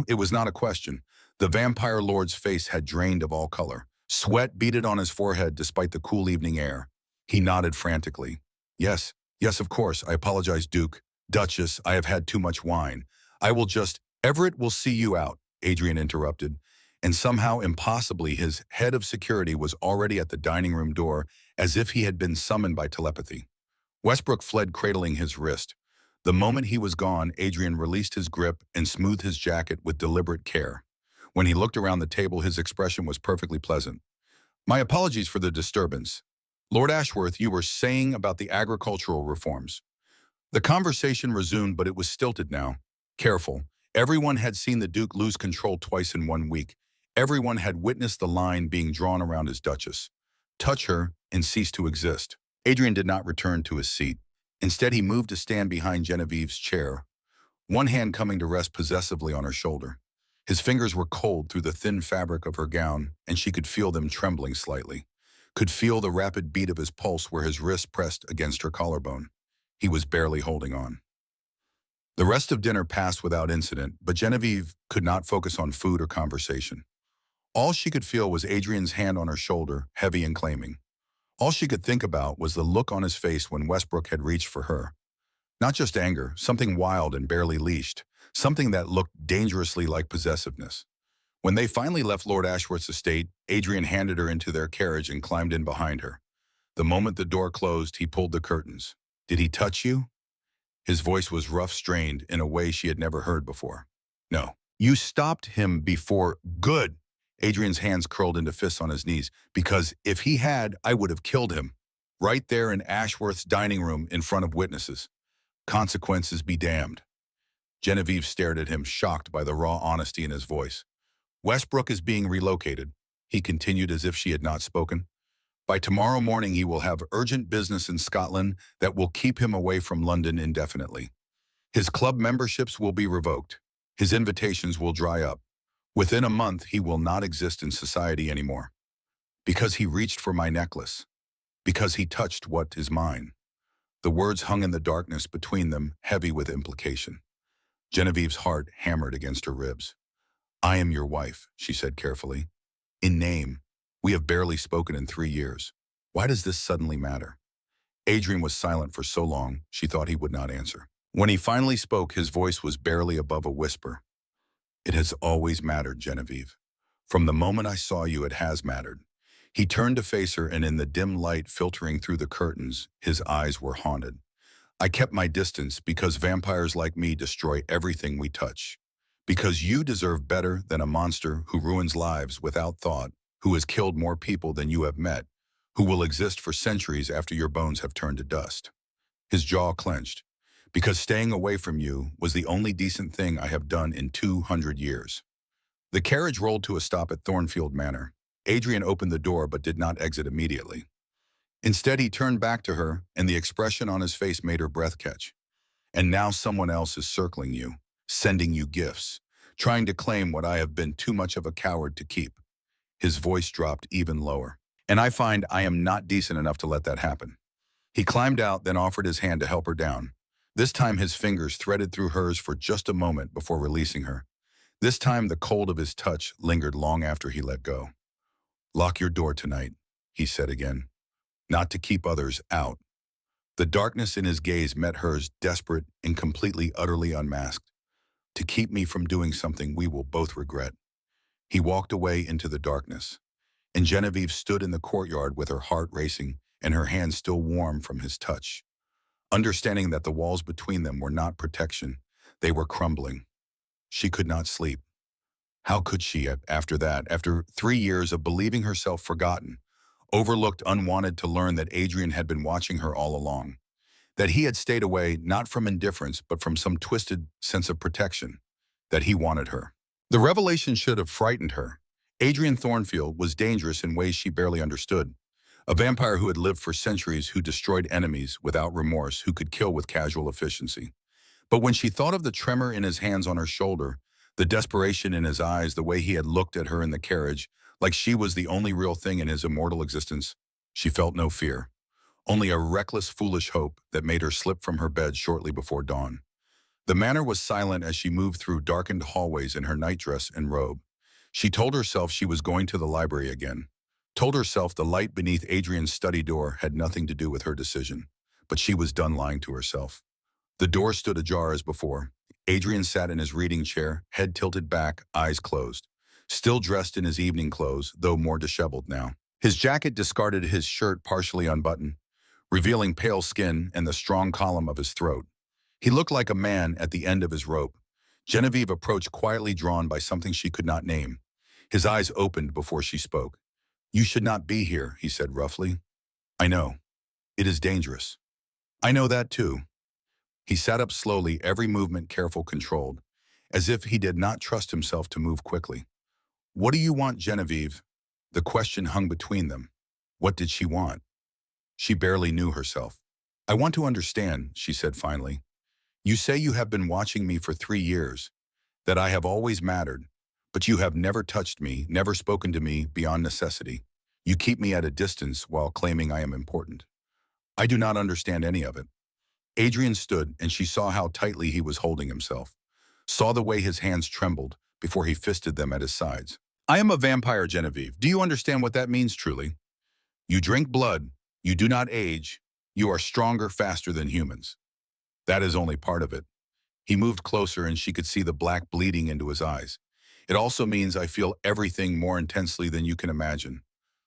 It was not a question. The vampire lord's face had drained of all color. Sweat beaded on his forehead despite the cool evening air. He nodded frantically. Yes, of course. I apologize, Duke. Duchess, I have had too much wine. I will just. Everett will see you out, Adrian interrupted, and somehow impossibly his head of security was already at the dining room door as if he had been summoned by telepathy. Westbrook fled, cradling his wrist. The moment he was gone, Adrian released his grip and smoothed his jacket with deliberate care. When he looked around the table, his expression was perfectly pleasant. My apologies for the disturbance. Lord Ashworth, you were saying about the agricultural reforms. The conversation resumed, but it was stilted now. Careful. Everyone had seen the Duke lose control twice in 1 week. Everyone had witnessed the line being drawn around his Duchess. Touch her and cease to exist. Adrian did not return to his seat. Instead, he moved to stand behind Genevieve's chair, one hand coming to rest possessively on her shoulder. His fingers were cold through the thin fabric of her gown, and she could feel them trembling slightly, could feel the rapid beat of his pulse where his wrist pressed against her collarbone. He was barely holding on. The rest of dinner passed without incident, but Genevieve could not focus on food or conversation. All she could feel was Adrian's hand on her shoulder, heavy and claiming. All she could think about was the look on his face when Westbrook had reached for her. Not just anger, something wild and barely leashed, something that looked dangerously like possessiveness. When they finally left Lord Ashworth's estate, Adrian handed her into their carriage and climbed in behind her. The moment the door closed, he pulled the curtains. Did he touch you? His voice was rough, strained in a way she had never heard before. No. You stopped him before. Good. Adrian's hands curled into fists on his knees. Because if he had, I would have killed him. Right there in Ashworth's dining room in front of witnesses. Consequences be damned. Genevieve stared at him, shocked by the raw honesty in his voice. Westbrook is being relocated, he continued as if she had not spoken. By tomorrow morning he will have urgent business in Scotland that will keep him away from London indefinitely. His club memberships will be revoked. His invitations will dry up. Within a month he will not exist in society anymore. Because he reached for my necklace. Because he touched what is mine. The words hung in the darkness between them, heavy with implication. Genevieve's heart hammered against her ribs. I am your wife, she said carefully. In name. We have barely spoken in 3 years. Why does this suddenly matter? Adrian was silent for so long, she thought he would not answer. When he finally spoke, his voice was barely above a whisper. It has always mattered, Genevieve. From the moment I saw you, it has mattered. He turned to face her, and in the dim light filtering through the curtains, his eyes were haunted. I kept my distance because vampires like me destroy everything we touch. Because you deserve better than a monster who ruins lives without thought, who has killed more people than you have met, who will exist for centuries after your bones have turned to dust. His jaw clenched. Because staying away from you was the only decent thing I have done in 200 years. The carriage rolled to a stop at Thornfield Manor. Adrian opened the door but did not exit immediately. Instead, he turned back to her, and the expression on his face made her breath catch. And now someone else is circling you, sending you gifts, trying to claim what I have been too much of a coward to keep. His voice dropped even lower. And I find I am not decent enough to let that happen. He climbed out, then offered his hand to help her down. This time his fingers threaded through hers for just a moment before releasing her. This time the cold of his touch lingered long after he let go. Lock your door tonight, he said again. Not to keep others out. The darkness in his gaze met hers, desperate and completely, utterly unmasked. To keep me from doing something we will both regret. He walked away into the darkness, and Genevieve stood in the courtyard with her heart racing and her hands still warm from his touch. Understanding that the walls between them were not protection, they were crumbling. She could not sleep. How could she, after that, after 3 years of believing herself forgotten, overlooked, unwanted, to learn that Adrian had been watching her all along? That he had stayed away not from indifference but from some twisted sense of protection, that he wanted her. The revelation should have frightened her. Adrian Thornfield was dangerous in ways she barely understood. A vampire who had lived for centuries, who destroyed enemies without remorse, who could kill with casual efficiency. But when she thought of the tremor in his hands on her shoulder, the desperation in his eyes, the way he had looked at her in the carriage, like she was the only real thing in his immortal existence, she felt no fear. Only a reckless, foolish hope that made her slip from her bed shortly before dawn. The manor was silent as she moved through darkened hallways in her nightdress and robe. She told herself she was going to the library again. Told herself the light beneath Adrian's study door had nothing to do with her decision. But she was done lying to herself. The door stood ajar as before. Adrian sat in his reading chair, head tilted back, eyes closed. Still dressed in his evening clothes, though more disheveled now. His jacket discarded, his shirt partially unbuttoned. revealing pale skin and the strong column of his throat. He looked like a man at the end of his rope. Genevieve approached quietly, drawn by something she could not name. His eyes opened before she spoke. "You should not be here," he said roughly. "I know. It is dangerous." "I know that too." He sat up slowly, every movement careful, controlled, as if he did not trust himself to move quickly. "What do you want, Genevieve?" The question hung between them. What did she want? She barely knew herself. "I want to understand," she said finally. "You say you have been watching me for 3 years, that I have always mattered, but you have never touched me, never spoken to me beyond necessity. You keep me at a distance while claiming I am important. I do not understand any of it." Adrian stood, and she saw how tightly he was holding himself, saw the way his hands trembled before he fisted them at his sides. "I am a vampire, Genevieve. Do you understand what that means truly? You drink blood, you do not age, you are stronger, faster than humans. That is only part of it." He moved closer, and she could see the black bleeding into his eyes. "It also means I feel everything more intensely than you can imagine.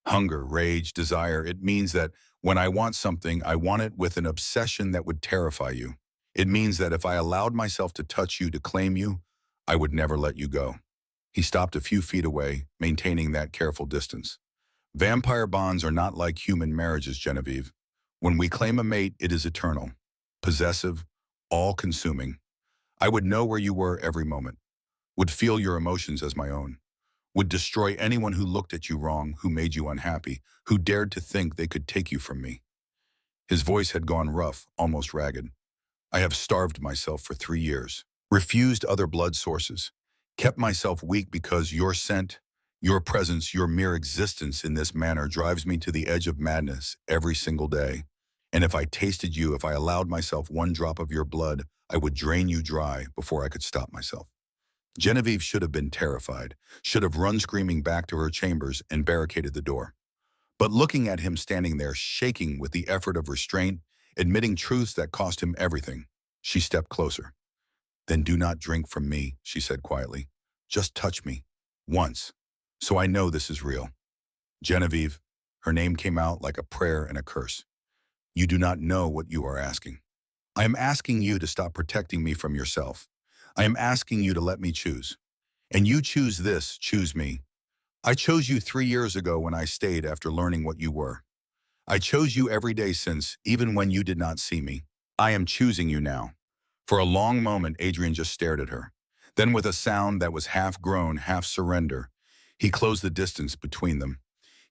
Hunger, rage, desire. It means that when I want something, I want it with an obsession that would terrify you. It means that if I allowed myself to touch you, to claim you, I would never let you go." He stopped a few feet away, maintaining that careful distance. "Vampire bonds are not like human marriages, Genevieve. When we claim a mate, it is eternal, possessive, all-consuming. I would know where you were every moment, would feel your emotions as my own, would destroy anyone who looked at you wrong, who made you unhappy, who dared to think they could take you from me." His voice had gone rough, almost ragged. "I have starved myself for 3 years, refused other blood sources, kept myself weak because your scent, your presence, your mere existence in this manner drives me to the edge of madness every single day. And if I tasted you, if I allowed myself one drop of your blood, I would drain you dry before I could stop myself." Genevieve should have been terrified, should have run screaming back to her chambers and barricaded the door. But looking at him standing there, shaking with the effort of restraint, admitting truths that cost him everything, she stepped closer. "Then do not drink from me," she said quietly. "Just touch me. Once. So I know this is real." "Genevieve," her name came out like a prayer and a curse. "You do not know what you are asking. I am asking you to stop protecting me from yourself. I am asking you to let me choose. And you choose this, choose me. I chose you 3 years ago when I stayed after learning what you were. I chose you every day since, even when you did not see me. I am choosing you now." For a long moment, Adrian just stared at her. Then with a sound that was half groan, half surrender, he closed the distance between them.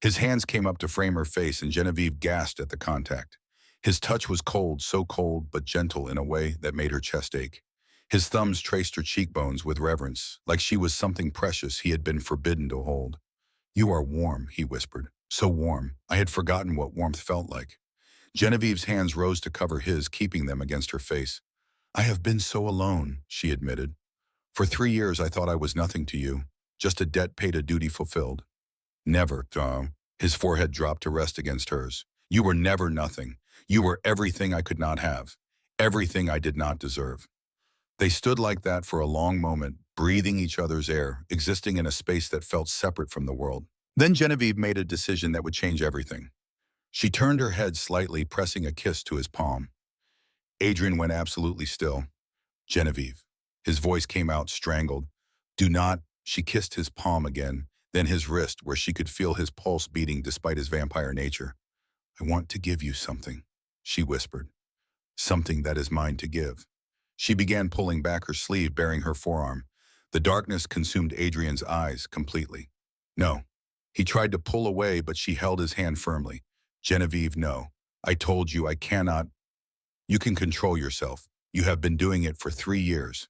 His hands came up to frame her face, and Genevieve gasped at the contact. His touch was cold, so cold but gentle in a way that made her chest ache. His thumbs traced her cheekbones with reverence, like she was something precious he had been forbidden to hold. "You are warm," he whispered. "So warm. I had forgotten what warmth felt like." Genevieve's hands rose to cover his, keeping them against her face. "I have been so alone," she admitted. "For 3 years I thought I was nothing to you, just a debt paid, a duty fulfilled." "Never, Tom." His forehead dropped to rest against hers. "You were never nothing. You were everything I could not have, everything I did not deserve." They stood like that for a long moment, breathing each other's air, existing in a space that felt separate from the world. Then Genevieve made a decision that would change everything. She turned her head slightly, pressing a kiss to his palm. Adrian went absolutely still. "Genevieve." His voice came out strangled. "Do not." She kissed his palm again, then his wrist, where she could feel his pulse beating despite his vampire nature. "I want to give you something," she whispered. "Something that is mine to give." She began pulling back her sleeve, baring her forearm. The darkness consumed Adrian's eyes completely. "No." He tried to pull away, but she held his hand firmly. "Genevieve, no. I told you I cannot. You can control yourself. You have been doing it for 3 years.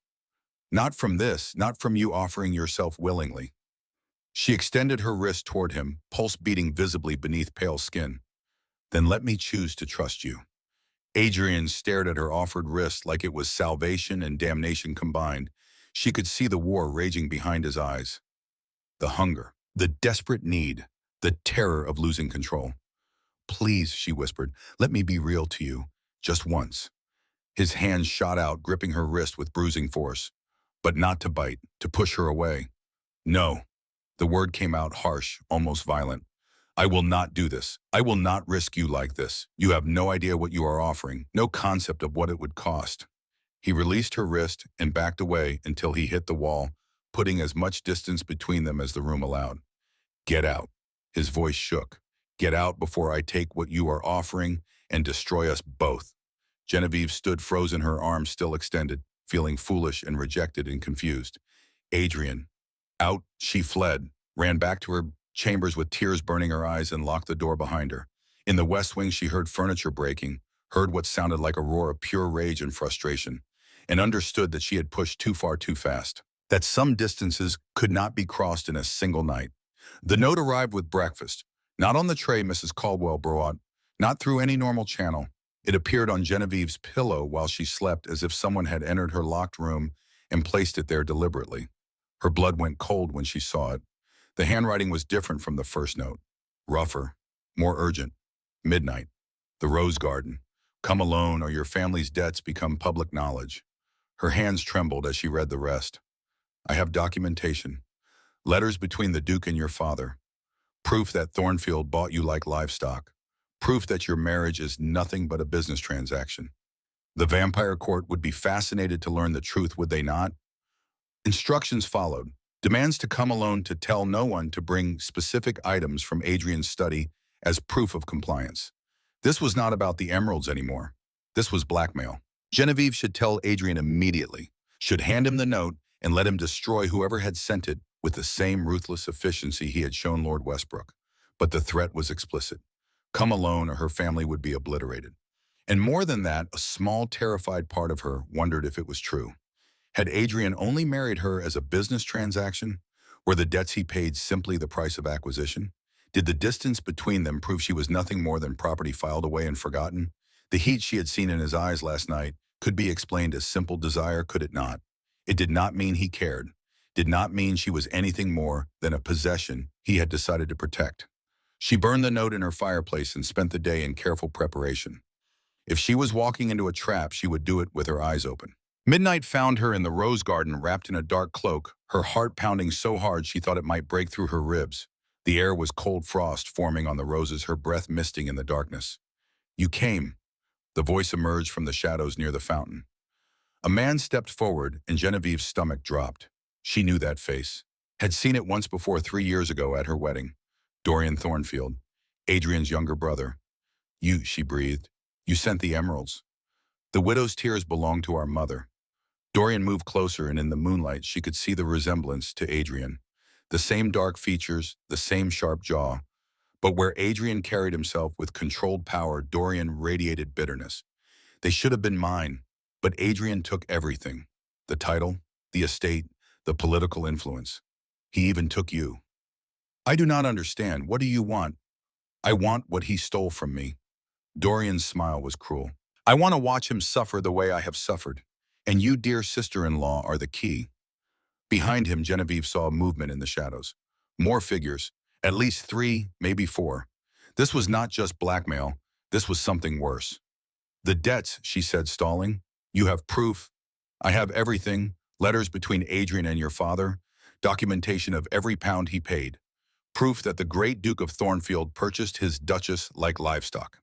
Not from this, not from you offering yourself willingly." She extended her wrist toward him, pulse beating visibly beneath pale skin. "Then let me choose to trust you." Adrian stared at her offered wrist like it was salvation and damnation combined. She could see the war raging behind his eyes. The hunger, the desperate need, the terror of losing control. "Please," she whispered, "let me be real to you. Just once." His hand shot out, gripping her wrist with bruising force. But not to bite, to push her away. "No." The word came out harsh, almost violent. I will not do this. I will not risk you like this. You have no idea what you are offering, no concept of what it would cost. He released her wrist and backed away until he hit the wall, putting as much distance between them as the room allowed. Get out. His voice shook. Get out before I take what you are offering and destroy us both. Genevieve stood frozen, her arms still extended, feeling foolish and rejected and confused. Adrian. Out, she fled, ran back to her chambers with tears burning her eyes and locked the door behind her. In the west wing, she heard furniture breaking, heard what sounded like a roar of pure rage and frustration, and understood that she had pushed too far too fast, that some distances could not be crossed in a single night. The note arrived with breakfast, not on the tray Mrs. Caldwell brought, not through any normal channel. It appeared on Genevieve's pillow while she slept, as if someone had entered her locked room and placed it there deliberately. Her blood went cold when she saw it. The handwriting was different from the first note. Rougher, more urgent. Midnight. The Rose Garden. Come alone or your family's debts become public knowledge. Her hands trembled as she read the rest. I have documentation. Letters between the Duke and your father. Proof that Thornfield bought you like livestock. Proof that your marriage is nothing but a business transaction. The vampire court would be fascinated to learn the truth, would they not? Instructions followed. Demands to come alone, to tell no one, to bring specific items from Adrian's study as proof of compliance. This was not about the emeralds anymore. This was blackmail. Genevieve should tell Adrian immediately, should hand him the note and let him destroy whoever had sent it with the same ruthless efficiency he had shown Lord Westbrook. But the threat was explicit. Come alone or her family would be obliterated. And more than that, a small, terrified part of her wondered if it was true. Had Adrian only married her as a business transaction? Were the debts he paid simply the price of acquisition? Did the distance between them prove she was nothing more than property filed away and forgotten? The heat she had seen in his eyes last night could be explained as simple desire, could it not? It did not mean he cared. Did not mean she was anything more than a possession he had decided to protect. She burned the note in her fireplace and spent the day in careful preparation. If she was walking into a trap, she would do it with her eyes open. Midnight found her in the rose garden, wrapped in a dark cloak, her heart pounding so hard she thought it might break through her ribs. The air was cold frost forming on the roses, her breath misting in the darkness. You came. The voice emerged from the shadows near the fountain. A man stepped forward, and Genevieve's stomach dropped. She knew that face. Had seen it once before 3 years ago at her wedding. Dorian Thornfield, Adrian's younger brother. You, she breathed. You sent the emeralds. The widow's tears belonged to our mother. Dorian moved closer, and in the moonlight she could see the resemblance to Adrian. The same dark features, the same sharp jaw. But where Adrian carried himself with controlled power, Dorian radiated bitterness. They should have been mine, but Adrian took everything. The title, the estate, the political influence. He even took you. I do not understand. What do you want? I want what he stole from me. Dorian's smile was cruel. I want to watch him suffer the way I have suffered. And you, dear sister-in-law, are the key. Behind him, Genevieve saw movement in the shadows. More figures, at least 3, maybe 4. This was not just blackmail. This was something worse. The debts, she said, stalling. You have proof. I have everything. Letters between Adrian and your father. Documentation of every pound he paid. Proof that the great Duke of Thornfield purchased his duchess like livestock.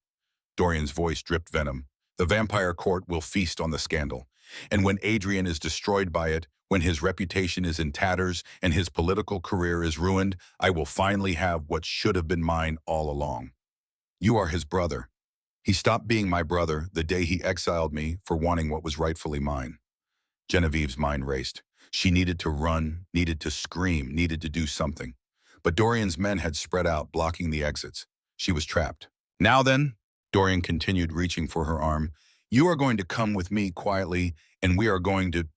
Dorian's voice dripped venom. The vampire court will feast on the scandal. And when Adrian is destroyed by it, when his reputation is in tatters and his political career is ruined, I will finally have what should have been mine all along. You are his brother. He stopped being my brother the day he exiled me for wanting what was rightfully mine. Genevieve's mind raced. She needed to run, needed to scream, needed to do something. But Dorian's men had spread out, blocking the exits. She was trapped. Now then, Dorian continued, reaching for her arm, you are going to come with me quietly, and we are going to...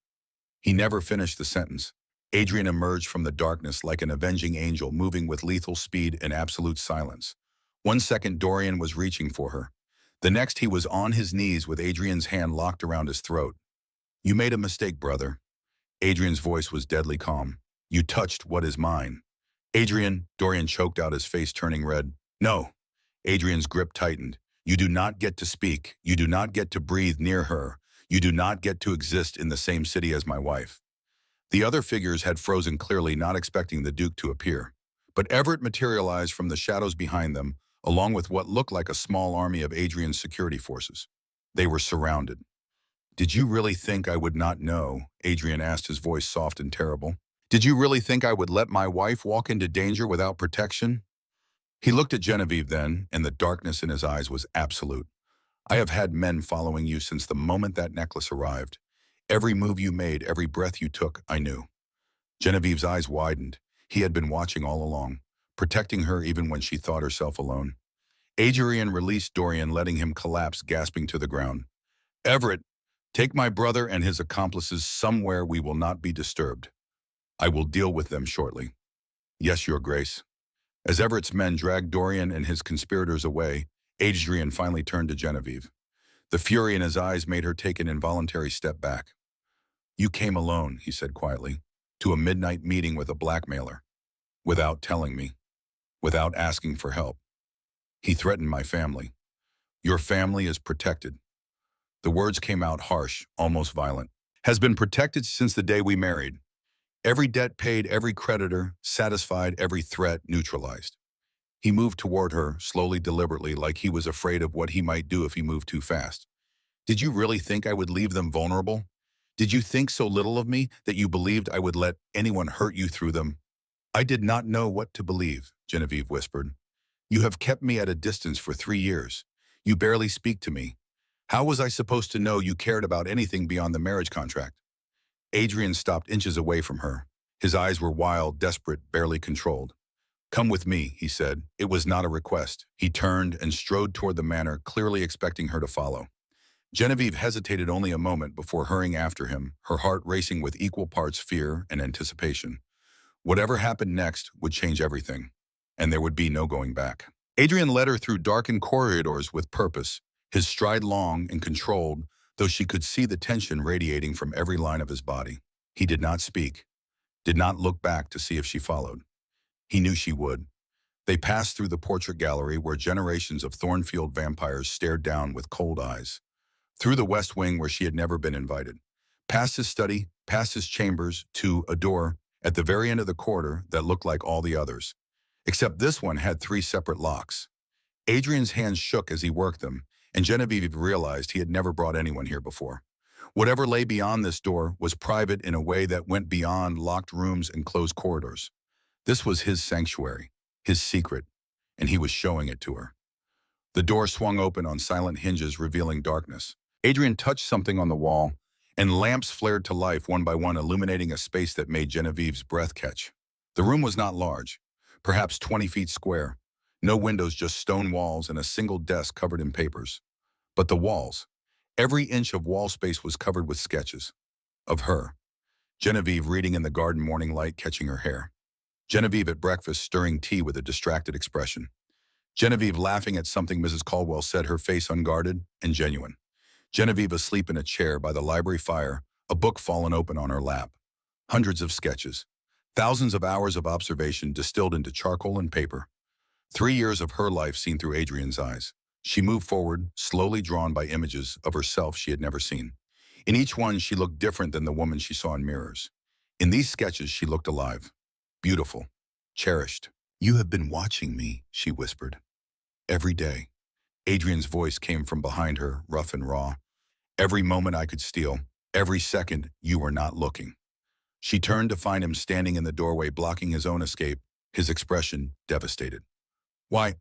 He never finished the sentence. Adrian emerged from the darkness like an avenging angel, moving with lethal speed and absolute silence. 1 second, Dorian was reaching for her. The next, he was on his knees with Adrian's hand locked around his throat. You made a mistake, brother. Adrian's voice was deadly calm. You touched what is mine. Adrian, Dorian choked out, his face turning red. No. Adrian's grip tightened. You do not get to speak. You do not get to breathe near her. You do not get to exist in the same city as my wife. The other figures had frozen, clearly not expecting the Duke to appear. But Everett materialized from the shadows behind them, along with what looked like a small army of Adrian's security forces. They were surrounded. "Did you really think I would not know?" Adrian asked, his voice soft and terrible. "Did you really think I would let my wife walk into danger without protection?" He looked at Genevieve then, and the darkness in his eyes was absolute. "I have had men following you since the moment that necklace arrived. Every move you made, every breath you took, I knew." Genevieve's eyes widened. He had been watching all along, protecting her even when she thought herself alone. Adrian released Dorian, letting him collapse, gasping to the ground. "Everett, take my brother and his accomplices somewhere we will not be disturbed. I will deal with them shortly." "Yes, Your Grace." As Everett's men dragged Dorian and his conspirators away, Adrian finally turned to Genevieve. The fury in his eyes made her take an involuntary step back. "You came alone," he said quietly, "to a midnight meeting with a blackmailer, without telling me, without asking for help. He threatened my family. Your family is protected." The words came out harsh, almost violent. "Has been protected since the day we married. Every debt paid, every creditor satisfied, every threat neutralized." He moved toward her, slowly, deliberately, like he was afraid of what he might do if he moved too fast. "Did you really think I would leave them vulnerable? Did you think so little of me that you believed I would let anyone hurt you through them?" "I did not know what to believe," Genevieve whispered. "You have kept me at a distance for 3 years. You barely speak to me. How was I supposed to know you cared about anything beyond the marriage contract?" Adrian stopped inches away from her. His eyes were wild, desperate, barely controlled. "Come with me," he said. It was not a request. He turned and strode toward the manor, clearly expecting her to follow. Genevieve hesitated only a moment before hurrying after him, her heart racing with equal parts fear and anticipation. Whatever happened next would change everything, and there would be no going back. Adrian led her through darkened corridors with purpose, his stride long and controlled, though she could see the tension radiating from every line of his body. He did not speak, did not look back to see if she followed. He knew she would. They passed through the portrait gallery where generations of Thornfield vampires stared down with cold eyes, through the west wing where she had never been invited, past his study, past his chambers, to a door at the very end of the corridor that looked like all the others. Except this one had 3 separate locks. Adrian's hands shook as he worked them, and Genevieve realized he had never brought anyone here before. Whatever lay beyond this door was private in a way that went beyond locked rooms and closed corridors. This was his sanctuary, his secret, and he was showing it to her. The door swung open on silent hinges, revealing darkness. Adrian touched something on the wall, and lamps flared to life one by one, illuminating a space that made Genevieve's breath catch. The room was not large, perhaps 20 feet square. No windows, just stone walls and a single desk covered in papers. But the walls, every inch of wall space was covered with sketches. Of her. Genevieve reading in the garden morning light, catching her hair. Genevieve at breakfast, stirring tea with a distracted expression. Genevieve laughing at something Mrs. Caldwell said, her face unguarded and genuine. Genevieve asleep in a chair by the library fire, a book fallen open on her lap. Hundreds of sketches. Thousands of hours of observation distilled into charcoal and paper. 3 years of her life seen through Adrian's eyes. She moved forward, slowly drawn by images of herself she had never seen. In each one, she looked different than the woman she saw in mirrors. In these sketches, she looked alive, beautiful, cherished. "You have been watching me," she whispered. "Every day." Adrian's voice came from behind her, rough and raw. "Every moment I could steal, every second you were not looking." She turned to find him standing in the doorway, blocking his own escape, his expression devastated. "Why?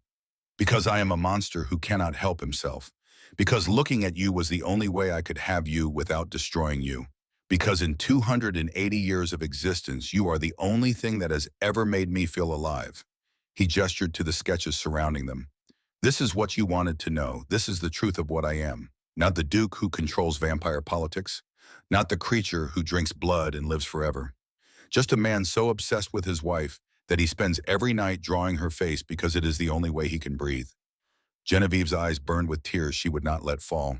Because I am a monster who cannot help himself. Because looking at you was the only way I could have you without destroying you. Because in 280 years of existence, you are the only thing that has ever made me feel alive." He gestured to the sketches surrounding them. "This is what you wanted to know. This is the truth of what I am. Not the Duke who controls vampire politics. Not the creature who drinks blood and lives forever. Just a man so obsessed with his wife that he spends every night drawing her face because it is the only way he can breathe." Genevieve's eyes burned with tears she would not let fall.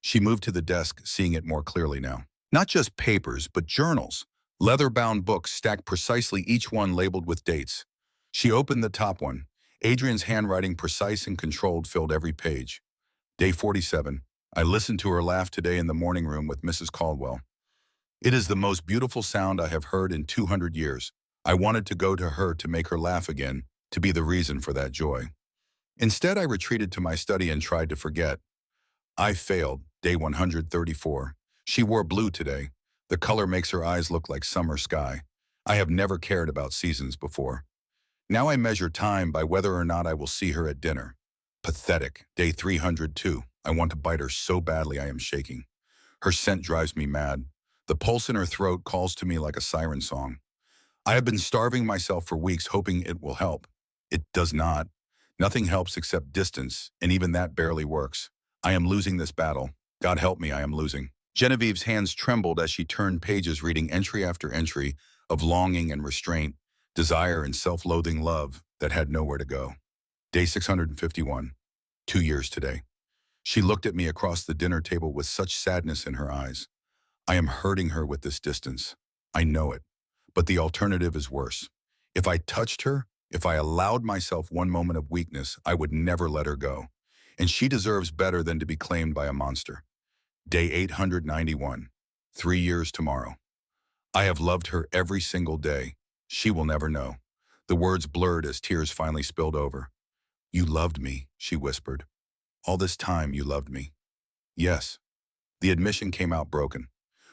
She moved to the desk, seeing it more clearly now. Not just papers, but journals. Leather-bound books stacked precisely, each one labeled with dates. She opened the top one. Adrian's handwriting, precise and controlled, filled every page. Day 47. "I listened to her laugh today in the morning room with Mrs. Caldwell. It is the most beautiful sound I have heard in 200 years. I wanted to go to her to make her laugh again, to be the reason for that joy. Instead, I retreated to my study and tried to forget. I failed, day 134. She wore blue today. The color makes her eyes look like summer sky. I have never cared about seasons before. Now I measure time by whether or not I will see her at dinner. Pathetic, day 302. I want to bite her so badly I am shaking. Her scent drives me mad. The pulse in her throat calls to me like a siren song. I have been starving myself for weeks hoping it will help. It does not. Nothing helps except distance, and even that barely works. I am losing this battle. God help me, I am losing. Genevieve's hands trembled as she turned pages reading entry after entry of longing and restraint, desire and self-loathing love that had nowhere to go. Day 651. 2 years today. She looked at me across the dinner table with such sadness in her eyes. I am hurting her with this distance. I know it. But the alternative is worse. If I touched her, if I allowed myself one moment of weakness, I would never let her go. And she deserves better than to be claimed by a monster. Day 891. 3 years tomorrow. I have loved her every single day. She will never know. The words blurred as tears finally spilled over. You loved me, she whispered. All this time you loved me. Yes. The admission came out broken.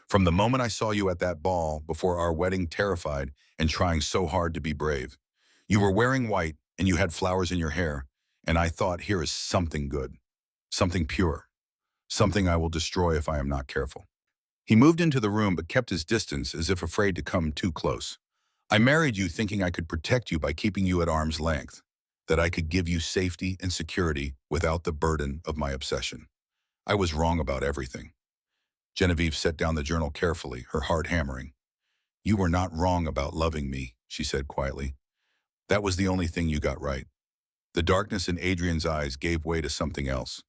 From the moment I saw you at that ball, before our wedding, terrified and trying so hard to be brave. You were wearing white and you had flowers in your hair, and I thought, here is something good, something pure, something I will destroy if I am not careful. He moved into the room but kept his distance as if afraid to come too close. I married you thinking I could protect you by keeping you at arm's length, that I could give you safety and security without the burden of my obsession. I was wrong about everything. Genevieve set down the journal carefully, her heart hammering. You were not wrong about loving me, she said quietly. That was the only thing you got right. The darkness in Adrian's eyes gave way to something else.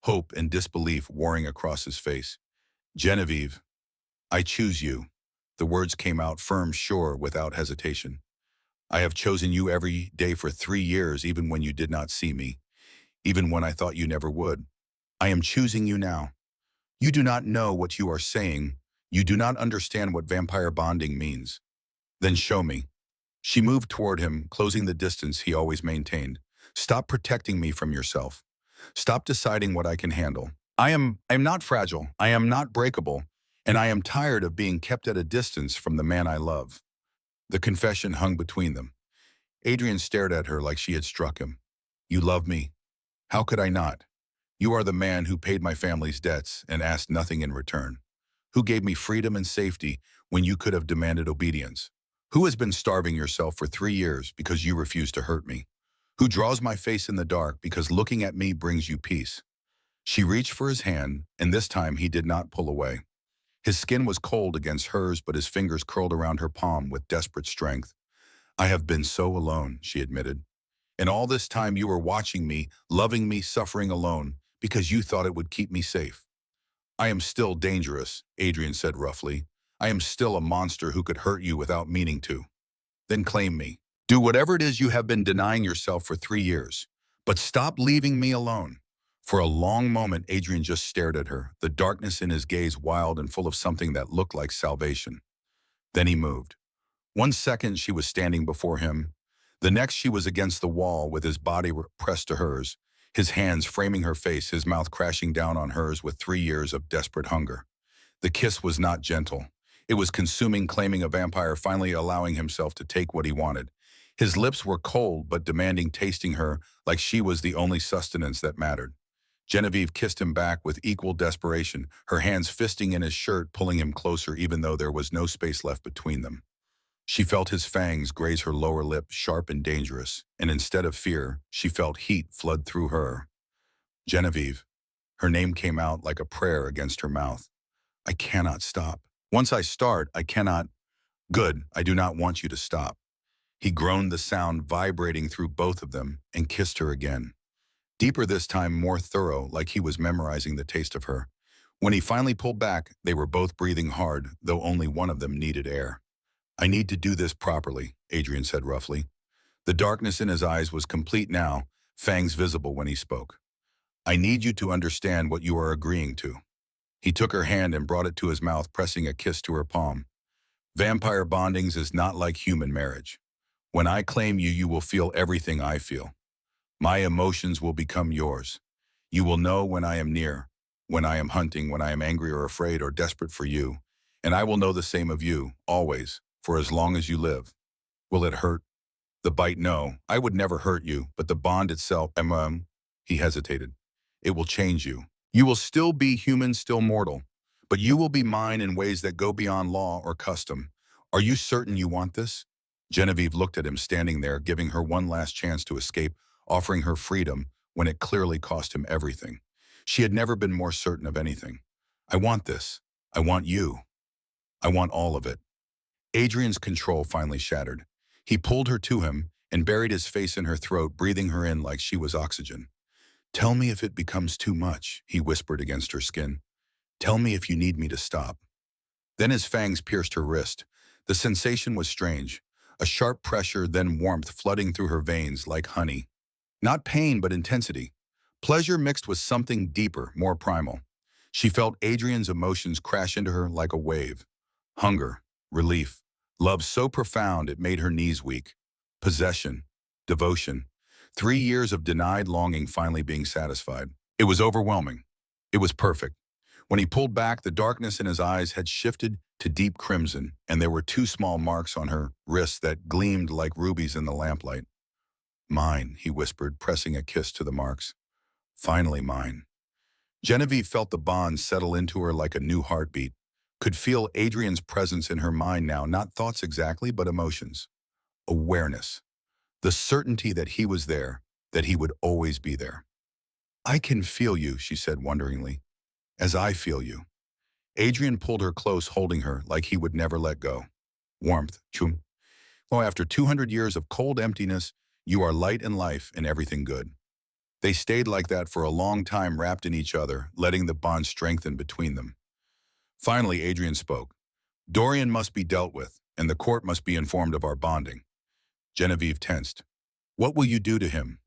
Hope and disbelief warring across his face. Genevieve, I choose you. The words came out firm, sure, without hesitation. I have chosen you every day for 3 years, even when you did not see me, even when I thought you never would. I am choosing you now. You do not know what you are saying. You do not understand what vampire bonding means. Then show me. She moved toward him, closing the distance he always maintained. Stop protecting me from yourself. Stop deciding what I can handle. I am not fragile. I am not breakable. And I am tired of being kept at a distance from the man I love. The confession hung between them. Adrian stared at her like she had struck him. You love me. How could I not? You are the man who paid my family's debts and asked nothing in return. Who gave me freedom and safety when you could have demanded obedience? Who has been starving yourself for 3 years because you refuse to hurt me? Who draws my face in the dark because looking at me brings you peace? She reached for his hand, and this time he did not pull away. His skin was cold against hers, but his fingers curled around her palm with desperate strength. I have been so alone, she admitted. And all this time you were watching me, loving me, suffering alone, because you thought it would keep me safe. I am still dangerous, Adrian said roughly. I am still a monster who could hurt you without meaning to. Then claim me. Do whatever it is you have been denying yourself for 3 years. But stop leaving me alone. For a long moment, Adrian just stared at her, the darkness in his gaze wild and full of something that looked like salvation. Then he moved. 1 second she was standing before him. The next she was against the wall with his body pressed to hers, his hands framing her face, his mouth crashing down on hers with 3 years of desperate hunger. The kiss was not gentle. It was consuming, claiming a vampire finally allowing himself to take what he wanted. His lips were cold but demanding, tasting her like she was the only sustenance that mattered. Genevieve kissed him back with equal desperation, her hands fisting in his shirt, pulling him closer even though there was no space left between them. She felt his fangs graze her lower lip, sharp and dangerous, and instead of fear, she felt heat flood through her. Genevieve. Her name came out like a prayer against her mouth. I cannot stop. Once I start, I cannot. Good, I do not want you to stop. He groaned, the sound vibrating through both of them, and kissed her again. Deeper this time, more thorough, like he was memorizing the taste of her. When he finally pulled back, they were both breathing hard, though only one of them needed air. I need to do this properly, Adrian said roughly. The darkness in his eyes was complete now, fangs visible when he spoke. I need you to understand what you are agreeing to. He took her hand and brought it to his mouth, pressing a kiss to her palm. Vampire bondings is not like human marriage. When I claim you, you will feel everything I feel. My emotions will become yours. You will know when I am near, when I am hunting, when I am angry or afraid or desperate for you. And I will know the same of you, always, for as long as you live. Will it hurt? The bite, no. I would never hurt you, but the bond itself, he hesitated. It will change you. You will still be human, still mortal, but you will be mine in ways that go beyond law or custom. Are you certain you want this? Genevieve looked at him standing there, giving her one last chance to escape, offering her freedom when it clearly cost him everything. She had never been more certain of anything. I want this. I want you. I want all of it. Adrian's control finally shattered. He pulled her to him and buried his face in her throat, breathing her in like she was oxygen. Tell me if it becomes too much, he whispered against her skin. Tell me if you need me to stop. Then his fangs pierced her wrist. The sensation was strange. A sharp pressure, then warmth flooding through her veins like honey. Not pain, but intensity. Pleasure mixed with something deeper, more primal. She felt Adrian's emotions crash into her like a wave. Hunger, relief, love so profound it made her knees weak. Possession, devotion. 3 years of denied longing finally being satisfied. It was overwhelming. It was perfect. When he pulled back, the darkness in his eyes had shifted to deep crimson, and there were 2 small marks on her wrists that gleamed like rubies in the lamplight. Mine, he whispered, pressing a kiss to the marks. Finally mine. Genevieve felt the bond settle into her like a new heartbeat, could feel Adrian's presence in her mind now, not thoughts exactly, but emotions. Awareness. The certainty that he was there, that he would always be there. I can feel you, she said wonderingly, as I feel you. Adrian pulled her close, holding her like he would never let go. Warmth, chum. Oh, after 200 years of cold emptiness, you are light in life and everything good. They stayed like that for a long time, wrapped in each other, letting the bond strengthen between them. Finally, Adrian spoke. Dorian must be dealt with, and the court must be informed of our bonding. Genevieve tensed. What will you do to him?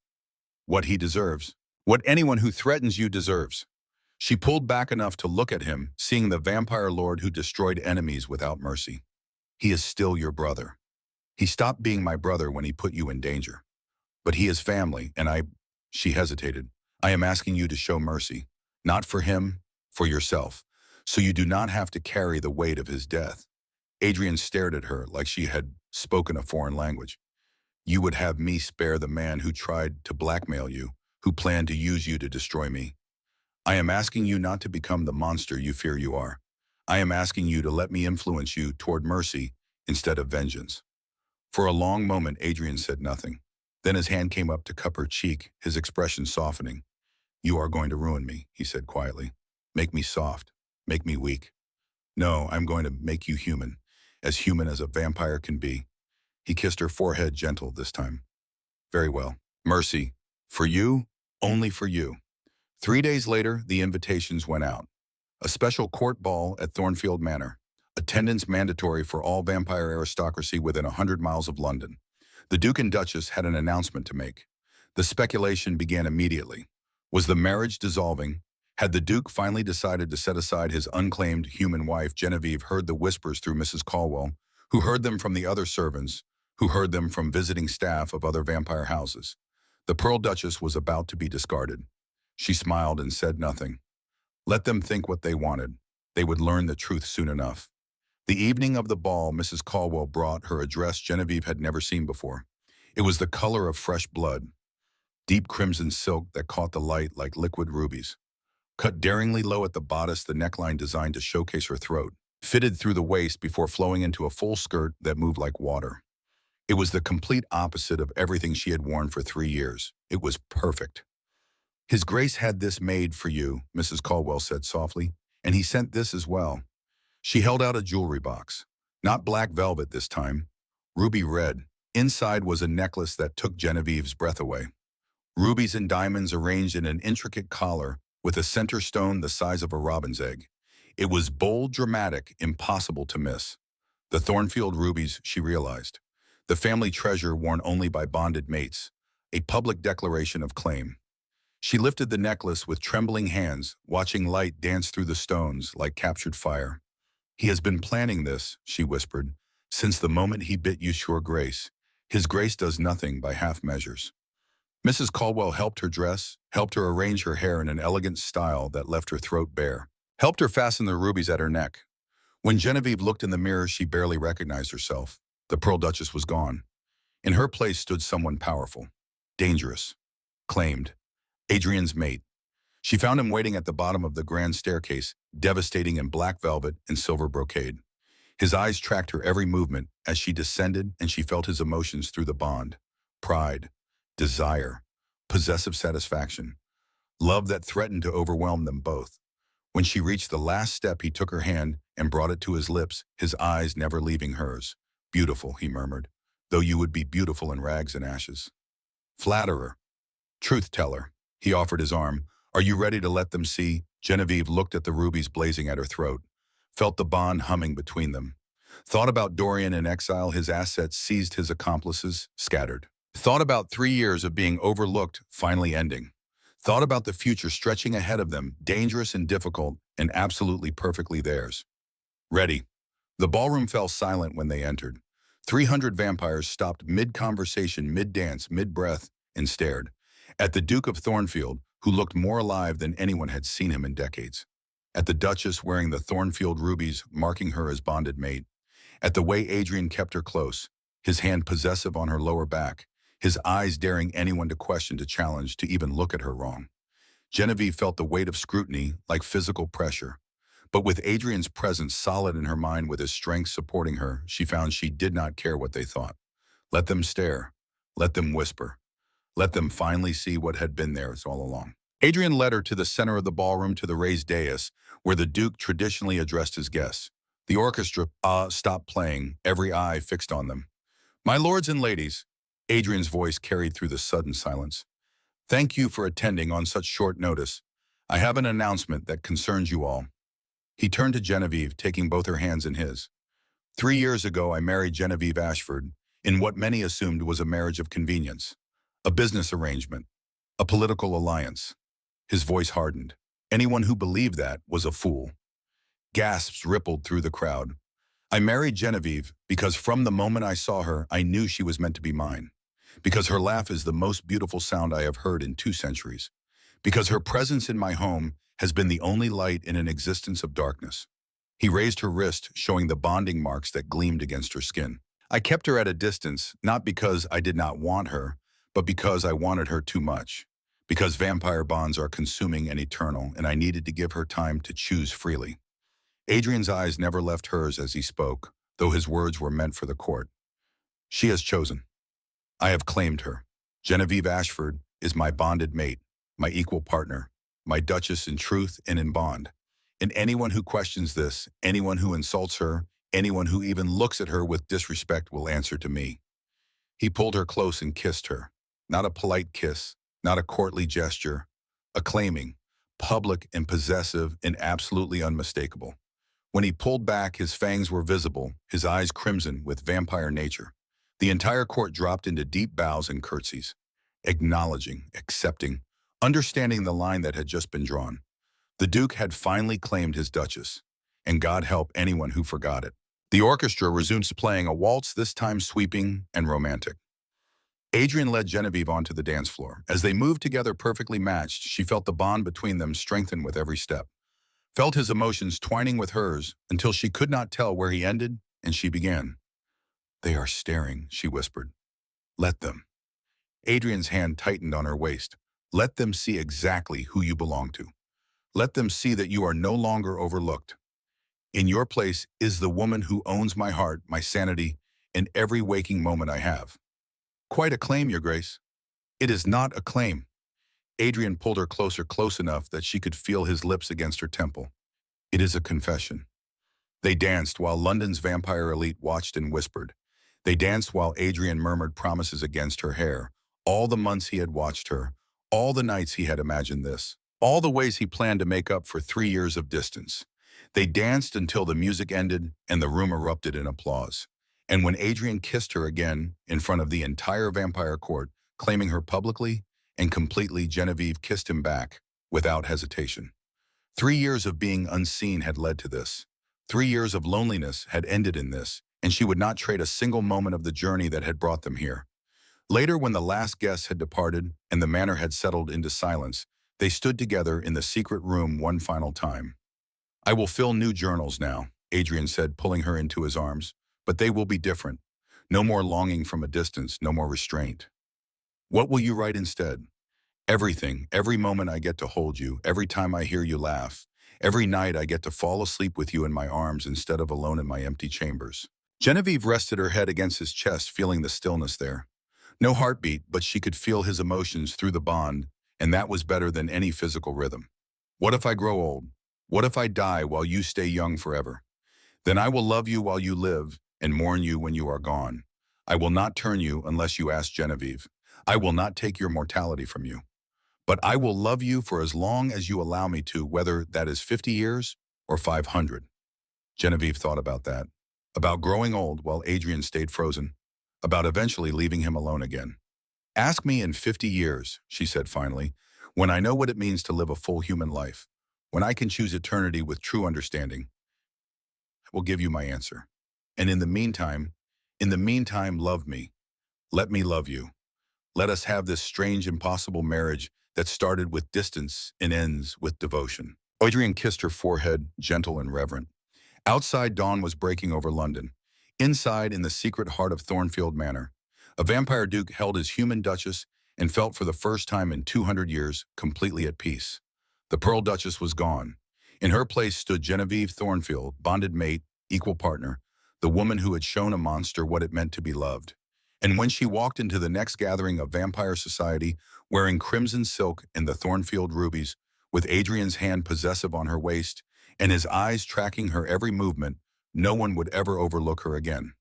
What he deserves. What anyone who threatens you deserves. She pulled back enough to look at him, seeing the vampire lord who destroyed enemies without mercy. He is still your brother. He stopped being my brother when he put you in danger. But he is family, and she hesitated. I am asking you to show mercy, not for him, for yourself, so you do not have to carry the weight of his death. Adrian stared at her like she had spoken a foreign language. You would have me spare the man who tried to blackmail you, who planned to use you to destroy me. I am asking you not to become the monster you fear you are. I am asking you to let me influence you toward mercy instead of vengeance. For a long moment, Adrian said nothing. Then his hand came up to cup her cheek, his expression softening. You are going to ruin me, he said quietly. Make me soft. Make me weak. No, I'm going to make you human as a vampire can be. He kissed her forehead, gentle this time. Very well. Mercy. For you, only for you. 3 days later, the invitations went out. A special court ball at Thornfield Manor. Attendance mandatory for all vampire aristocracy within 100 miles of London. The Duke and Duchess had an announcement to make. The speculation began immediately. Was the marriage dissolving? Had the Duke finally decided to set aside his unclaimed human wife? Genevieve heard the whispers through Mrs. Caldwell, who heard them from the other servants, who heard them from visiting staff of other vampire houses. The Pearl Duchess was about to be discarded. She smiled and said nothing. Let them think what they wanted. They would learn the truth soon enough. The evening of the ball, Mrs. Caldwell brought her a dress Genevieve had never seen before. It was the color of fresh blood, deep crimson silk that caught the light like liquid rubies. Cut daringly low at the bodice, the neckline designed to showcase her throat, fitted through the waist before flowing into a full skirt that moved like water. It was the complete opposite of everything she had worn for 3 years. It was perfect. His Grace had this made for you, Mrs. Caldwell said softly, and he sent this as well. She held out a jewelry box. Not black velvet this time. Ruby red. Inside was a necklace that took Genevieve's breath away. Rubies and diamonds arranged in an intricate collar with a center stone the size of a robin's egg. It was bold, dramatic, impossible to miss. The Thornfield rubies, she realized. The family treasure worn only by bonded mates. A public declaration of claim. She lifted the necklace with trembling hands, watching light dance through the stones like captured fire. He has been planning this, she whispered, since the moment he bit you, Your Grace. His grace does nothing by half measures. Mrs. Caldwell helped her dress, helped her arrange her hair in an elegant style that left her throat bare, helped her fasten the rubies at her neck. When Genevieve looked in the mirror, she barely recognized herself. The Pearl Duchess was gone. In her place stood someone powerful, dangerous, claimed, Adrian's mate. She found him waiting at the bottom of the grand staircase, devastating in black velvet and silver brocade. His eyes tracked her every movement as she descended, and she felt his emotions through the bond. Pride, desire, possessive satisfaction, love that threatened to overwhelm them both. When she reached the last step, he took her hand and brought it to his lips, his eyes never leaving hers. Beautiful, he murmured, though you would be beautiful in rags and ashes. Flatterer, truth-teller, he offered his arm. Are you ready to let them see? Genevieve looked at the rubies blazing at her throat, felt the bond humming between them. Thought about Dorian in exile, his assets seized, his accomplices scattered. Thought about 3 years of being overlooked, finally ending. Thought about the future stretching ahead of them, dangerous and difficult, and absolutely perfectly theirs. Ready. The ballroom fell silent when they entered. 300 vampires stopped mid-conversation, mid-dance, mid-breath, and stared at the Duke of Thornfield, who looked more alive than anyone had seen him in decades. At the Duchess wearing the Thornfield rubies, marking her as bonded mate. At the way Adrian kept her close, his hand possessive on her lower back, his eyes daring anyone to question, to challenge, to even look at her wrong. Genevieve felt the weight of scrutiny, like physical pressure. But with Adrian's presence solid in her mind, with his strength supporting her, she found she did not care what they thought. Let them stare. Let them whisper. Let them finally see what had been theirs all along. Adrian led her to the center of the ballroom, to the raised dais, where the Duke traditionally addressed his guests. The orchestra stopped playing, every eye fixed on them. My lords and ladies, Adrian's voice carried through the sudden silence. Thank you for attending on such short notice. I have an announcement that concerns you all. He turned to Genevieve, taking both her hands in his. 3 years ago, I married Genevieve Ashford in what many assumed was a marriage of convenience, a business arrangement, a political alliance. His voice hardened. Anyone who believed that was a fool. Gasps rippled through the crowd. I married Genevieve because from the moment I saw her, I knew she was meant to be mine. Because her laugh is the most beautiful sound I have heard in 2 centuries. Because her presence in my home has been the only light in an existence of darkness. He raised her wrist, showing the bonding marks that gleamed against her skin. I kept her at a distance, not because I did not want her, but because I wanted her too much. Because vampire bonds are consuming and eternal, and I needed to give her time to choose freely. Adrian's eyes never left hers as he spoke, though his words were meant for the court. She has chosen. I have claimed her. Genevieve Ashford is my bonded mate, my equal partner, my Duchess in truth and in bond. And anyone who questions this, anyone who insults her, anyone who even looks at her with disrespect will answer to me. He pulled her close and kissed her. Not a polite kiss, not a courtly gesture, a claiming, public and possessive and absolutely unmistakable. When he pulled back, his fangs were visible, his eyes crimson with vampire nature. The entire court dropped into deep bows and curtsies, acknowledging, accepting, understanding the line that had just been drawn. The Duke had finally claimed his Duchess, and God help anyone who forgot it. The orchestra resumed playing, a waltz, this time sweeping and romantic. Adrian led Genevieve onto the dance floor. As they moved together perfectly matched, she felt the bond between them strengthen with every step. Felt his emotions twining with hers until she could not tell where he ended and she began. They are staring, she whispered. Let them. Adrian's hand tightened on her waist. Let them see exactly who you belong to. Let them see that you are no longer overlooked. In your place is the woman who owns my heart, my sanity, and every waking moment I have. Quite a claim, Your Grace. It is not a claim. Adrian pulled her closer, close enough that she could feel his lips against her temple. It is a confession. They danced while London's vampire elite watched and whispered. They danced while Adrian murmured promises against her hair. All the months he had watched her, all the nights he had imagined this, all the ways he planned to make up for 3 years of distance. They danced until the music ended and the room erupted in applause. And when Adrian kissed her again in front of the entire vampire court, claiming her publicly and completely, Genevieve kissed him back without hesitation. 3 years of being unseen had led to this. 3 years of loneliness had ended in this, and she would not trade a single moment of the journey that had brought them here. Later, when the last guests had departed and the manor had settled into silence, they stood together in the secret room one final time. "I will fill new journals now," Adrian said, pulling her into his arms, "but they will be different. No more longing from a distance, no more restraint." "What will you write instead?" "Everything, every moment I get to hold you, every time I hear you laugh, every night I get to fall asleep with you in my arms instead of alone in my empty chambers." Genevieve rested her head against his chest, feeling the stillness there. No heartbeat, but she could feel his emotions through the bond, and that was better than any physical rhythm. "What if I grow old? What if I die while you stay young forever? Then I will love you while you live and mourn you when you are gone. I will not turn you unless you ask Genevieve. I will not take your mortality from you. But I will love you for as long as you allow me to, whether that is 50 years or 500. Genevieve thought about that. About growing old while Adrian stayed frozen. About eventually leaving him alone again. "Ask me in 50 years, she said finally, when I know what it means to live a full human life, when I can choose eternity with true understanding. I will give you my answer. And in the meantime, love me. Let me love you. Let us have this strange, impossible marriage that started with distance and ends with devotion." Adrian kissed her forehead, gentle and reverent. Outside, dawn was breaking over London. Inside, in the secret heart of Thornfield Manor, a vampire duke held his human duchess and felt for the first time in 200 years completely at peace. The Pearl Duchess was gone. In her place stood Genevieve Thornfield, bonded mate, equal partner, the woman who had shown a monster what it meant to be loved. And when she walked into the next gathering of vampire society, wearing crimson silk and the Thornfield rubies, with Adrian's hand possessive on her waist, and his eyes tracking her every movement, no one would ever overlook her again.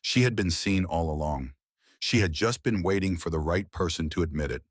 She had been seen all along. She had just been waiting for the right person to admit it.